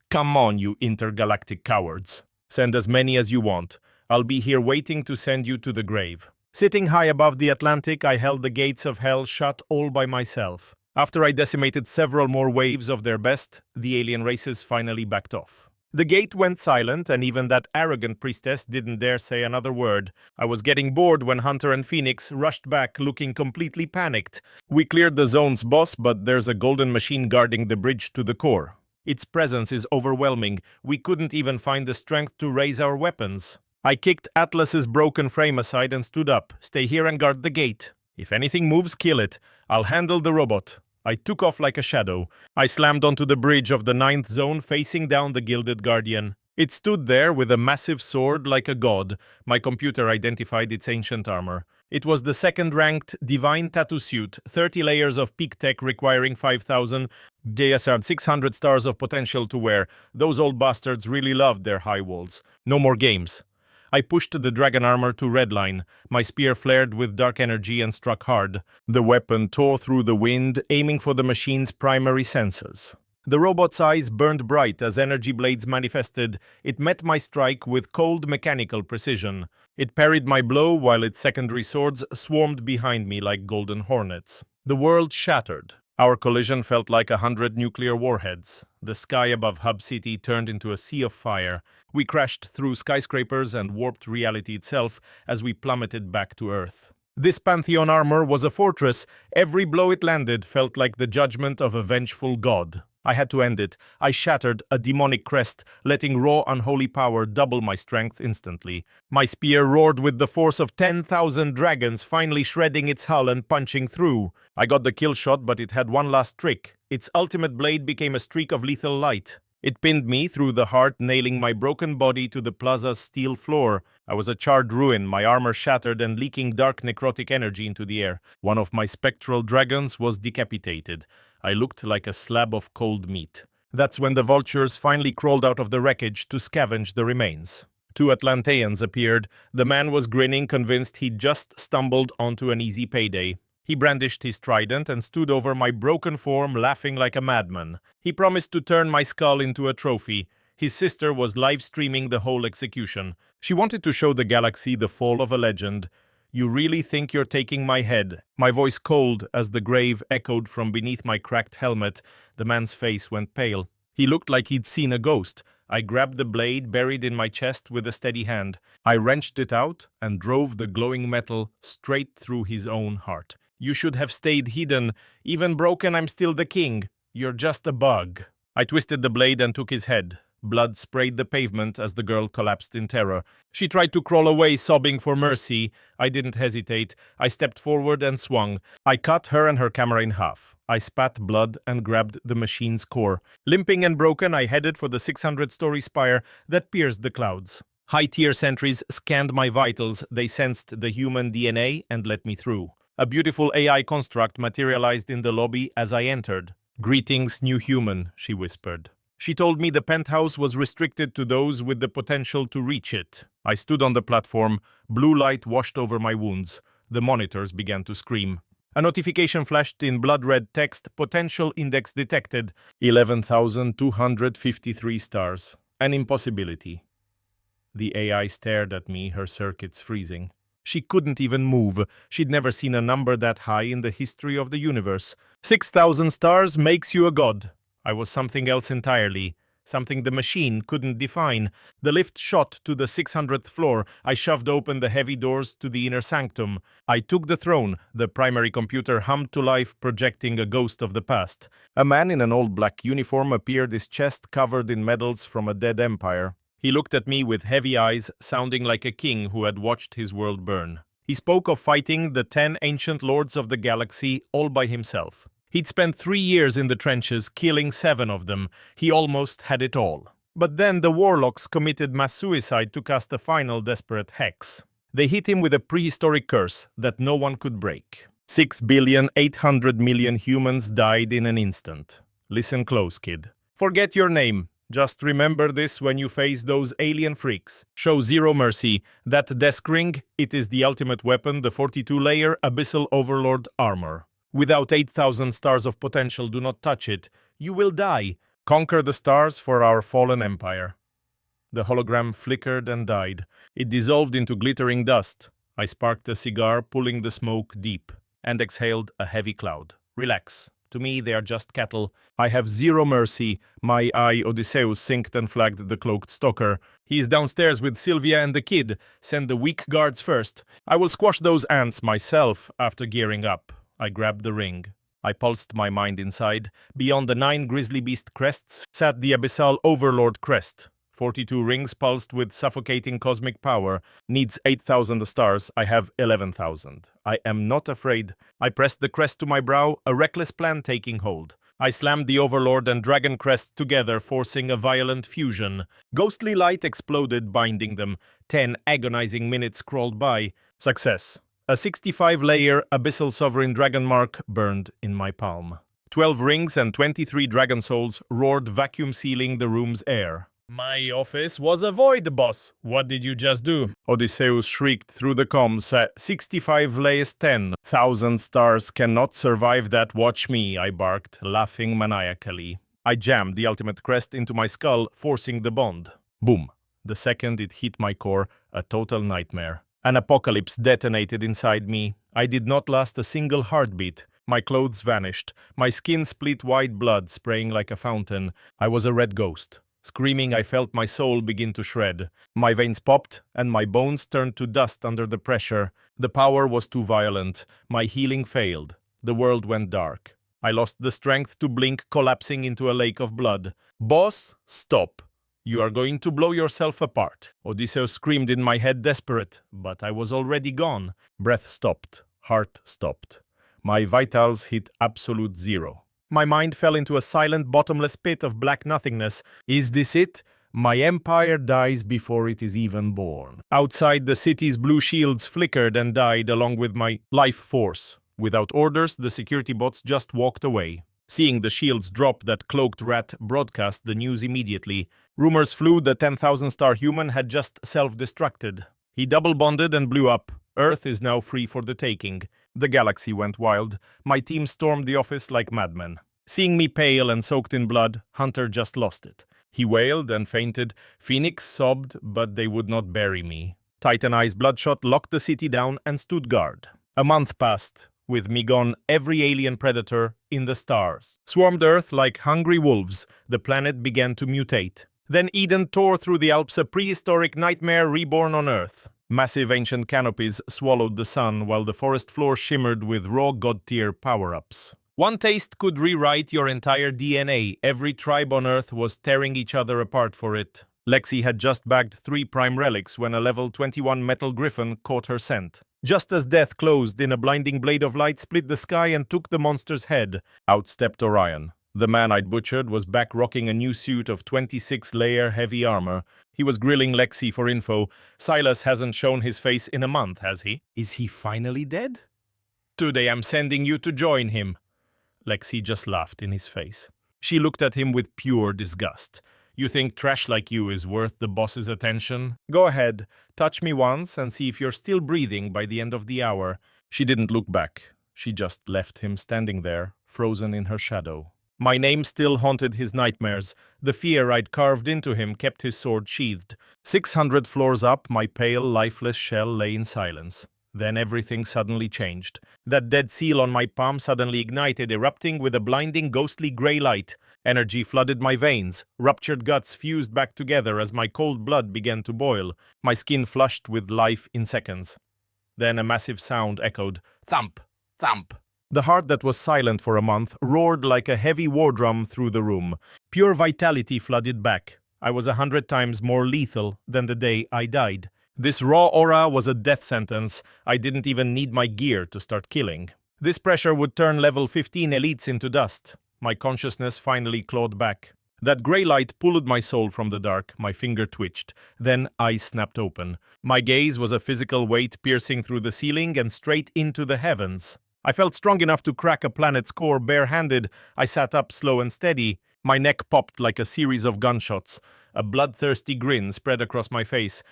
"Come on, you intergalactic cowards. Send as many as you want. I'll be here waiting to send you to the grave." Sitting high above the Atlantic, I held the gates of hell shut all by myself. After I decimated several more waves of their best, the alien races finally backed off. The gate went silent, and even that arrogant priestess didn't dare say another word. I was getting bored when Hunter and Phoenix rushed back, looking completely panicked. "We cleared the zone's boss, but there's a golden machine guarding the bridge to the core. Its presence is overwhelming. We couldn't even find the strength to raise our weapons." I kicked Atlas's broken frame aside and stood up. "Stay here and guard the gate. If anything moves, kill it. I'll handle the robot." I took off like a shadow. I slammed onto the bridge of the 9th zone, facing down the Gilded Guardian. It stood there with a massive sword like a god. My computer identified its ancient armor. It was the second-ranked Divine Tattoo Suit, 30 layers of peak tech requiring 5,000 JSR 600 stars of potential to wear. Those old bastards really loved their high walls. No more games. I pushed the dragon armor to redline. My spear flared with dark energy and struck hard. The weapon tore through the wind, aiming for the machine's primary senses. The robot's eyes burned bright as energy blades manifested. It met my strike with cold mechanical precision. It parried my blow while its secondary swords swarmed behind me like golden hornets. The world shattered. Our collision felt like 100 nuclear warheads. The sky above Hub City turned into a sea of fire. We crashed through skyscrapers and warped reality itself as we plummeted back to Earth. This Pantheon armor was a fortress. Every blow it landed felt like the judgment of a vengeful god. I had to end it. I shattered a demonic crest, letting raw unholy power double my strength instantly. My spear roared with the force of 10,000 dragons, finally shredding its hull and punching through. I got the kill shot, but it had one last trick. Its ultimate blade became a streak of lethal light. It pinned me through the heart, nailing my broken body to the plaza's steel floor. I was a charred ruin, my armor shattered and leaking dark necrotic energy into the air. One of my spectral dragons was decapitated. I looked like a slab of cold meat. That's when the vultures finally crawled out of the wreckage to scavenge the remains. 2 Atlanteans appeared. The man was grinning, convinced he'd just stumbled onto an easy payday. He brandished his trident and stood over my broken form, laughing like a madman. He promised to turn my skull into a trophy. His sister was live-streaming the whole execution. She wanted to show the galaxy the fall of a legend. "You really think you're taking my head?" My voice cold as the grave echoed from beneath my cracked helmet. The man's face went pale. He looked like he'd seen a ghost. I grabbed the blade buried in my chest with a steady hand. I wrenched it out and drove the glowing metal straight through his own heart. "You should have stayed hidden. Even broken, I'm still the king. You're just a bug." I twisted the blade and took his head. Blood sprayed the pavement as the girl collapsed in terror. She tried to crawl away, sobbing for mercy. I didn't hesitate. I stepped forward and swung. I cut her and her camera in half. I spat blood and grabbed the machine's core. Limping and broken, I headed for the 600-story spire that pierced the clouds. High-tier sentries scanned my vitals. They sensed the human DNA and let me through. A beautiful AI construct materialized in the lobby as I entered. "Greetings, new human," she whispered. She told me the penthouse was restricted to those with the potential to reach it. I stood on the platform. Blue light washed over my wounds. The monitors began to scream. A notification flashed in blood-red text, potential index detected, 11,253 stars. An impossibility. The AI stared at me, her circuits freezing. She couldn't even move. She'd never seen a number that high in the history of the universe. 6,000 stars makes you a god. I was something else entirely. Something the machine couldn't define. The lift shot to the 600th floor. I shoved open the heavy doors to the inner sanctum. I took the throne. The primary computer hummed to life, projecting a ghost of the past. A man in an old black uniform appeared, his chest covered in medals from a dead empire. He looked at me with heavy eyes, sounding like a king who had watched his world burn. He spoke of fighting the 10 ancient lords of the galaxy all by himself. He'd spent 3 years in the trenches, killing 7 of them. He almost had it all. But then the warlocks committed mass suicide to cast a final desperate hex. They hit him with a prehistoric curse that no one could break. 6,800,000,000 humans died in an instant. Listen close, kid. Forget your name. Just remember this when you face those alien freaks. Show zero mercy. That desk ring, it is the ultimate weapon, the 42-layer Abyssal Overlord armor. Without 8,000 stars of potential, do not touch it. You will die. Conquer the stars for our fallen empire. The hologram flickered and died. It dissolved into glittering dust. I sparked a cigar, pulling the smoke deep, and exhaled a heavy cloud. Relax. To me, they are just cattle. I have zero mercy. My eye Odysseus synced and flagged the cloaked stalker. He is downstairs with Sylvia and the kid. Send the weak guards first. I will squash those ants myself after gearing up. I grabbed the ring. I pulsed my mind inside. Beyond the 9 grizzly beast crests sat the Abyssal Overlord crest. 42 rings pulsed with suffocating cosmic power. Needs 8,000 stars. I have 11,000. I am not afraid. I pressed the crest to my brow, a reckless plan taking hold. I slammed the Overlord and Dragon crest together, forcing a violent fusion. Ghostly light exploded, binding them. 10 agonizing minutes crawled by. Success. A 65-layer Abyssal Sovereign Dragon mark burned in my palm. 12 rings and 23 dragon souls roared, vacuum sealing the room's air. My office was a void, boss. What did you just do? Odysseus shrieked through the comms. 65 layers 10,000 stars cannot survive that. Watch me, I barked, laughing maniacally. I jammed the ultimate crest into my skull, forcing the bond. Boom. The second it hit my core, a total nightmare. An apocalypse detonated inside me. I did not last a single heartbeat. My clothes vanished. My skin split white blood, spraying like a fountain. I was a red ghost. Screaming, I felt my soul begin to shred. My veins popped, and my bones turned to dust under the pressure. The power was too violent. My healing failed. The world went dark. I lost the strength to blink, collapsing into a lake of blood. Boss, stop. You are going to blow yourself apart. Odysseus screamed in my head, desperate, but I was already gone. Breath stopped. Heart stopped. My vitals hit absolute zero. My mind fell into a silent, bottomless pit of black nothingness. Is this it? My empire dies before it is even born. Outside, the city's blue shields flickered and died along with my life force. Without orders, the security bots just walked away. Seeing the shields drop, that cloaked rat broadcast the news immediately. Rumors flew the 10,000-star human had just self-destructed. He double-bonded and blew up. Earth is now free for the taking. The galaxy went wild. My team stormed the office like madmen. Seeing me pale and soaked in blood, Hunter just lost it. He wailed and fainted. Phoenix sobbed, but they would not bury me. Titan Eyes Bloodshot locked the city down and stood guard. A month passed. With me gone, every alien predator in the stars swarmed Earth like hungry wolves. The planet began to mutate. Then Eden tore through the Alps, a prehistoric nightmare reborn on Earth. Massive ancient canopies swallowed the sun, while the forest floor shimmered with raw god-tier power-ups. One taste could rewrite your entire DNA. Every tribe on Earth was tearing each other apart for it. Lexi had just bagged 3 prime relics when a level 21 metal griffin caught her scent. Just as death closed in, a blinding blade of light split the sky and took the monster's head. Out stepped Orion. The man I'd butchered was back rocking a new suit of 26-layer heavy armor. He was grilling Lexi for info. Silas hasn't shown his face in a month, has he? Is he finally dead? Today I'm sending you to join him. Lexi just laughed in his face. She looked at him with pure disgust. You think trash like you is worth the boss's attention? Go ahead, touch me once and see if you're still breathing by the end of the hour. She didn't look back. She just left him standing there, frozen in her shadow. My name still haunted his nightmares. The fear I'd carved into him kept his sword sheathed. 600 floors up, my pale, lifeless shell lay in silence. Then everything suddenly changed. That dead seal on my palm suddenly ignited, erupting with a blinding, ghostly grey light. Energy flooded my veins. Ruptured guts fused back together as my cold blood began to boil. My skin flushed with life in seconds. Then a massive sound echoed. Thump! Thump! The heart that was silent for a month roared like a heavy war drum through the room. Pure vitality flooded back. I was 100 times more lethal than the day I died. This raw aura was a death sentence. I didn't even need my gear to start killing. This pressure would turn level 15 elites into dust. My consciousness finally clawed back. That grey light pulled my soul from the dark. My finger twitched. Then eyes snapped open. My gaze was a physical weight piercing through the ceiling and straight into the heavens. I felt strong enough to crack a planet's core barehanded. I sat up slow and steady. My neck popped like a series of gunshots. A bloodthirsty grin spread across my face.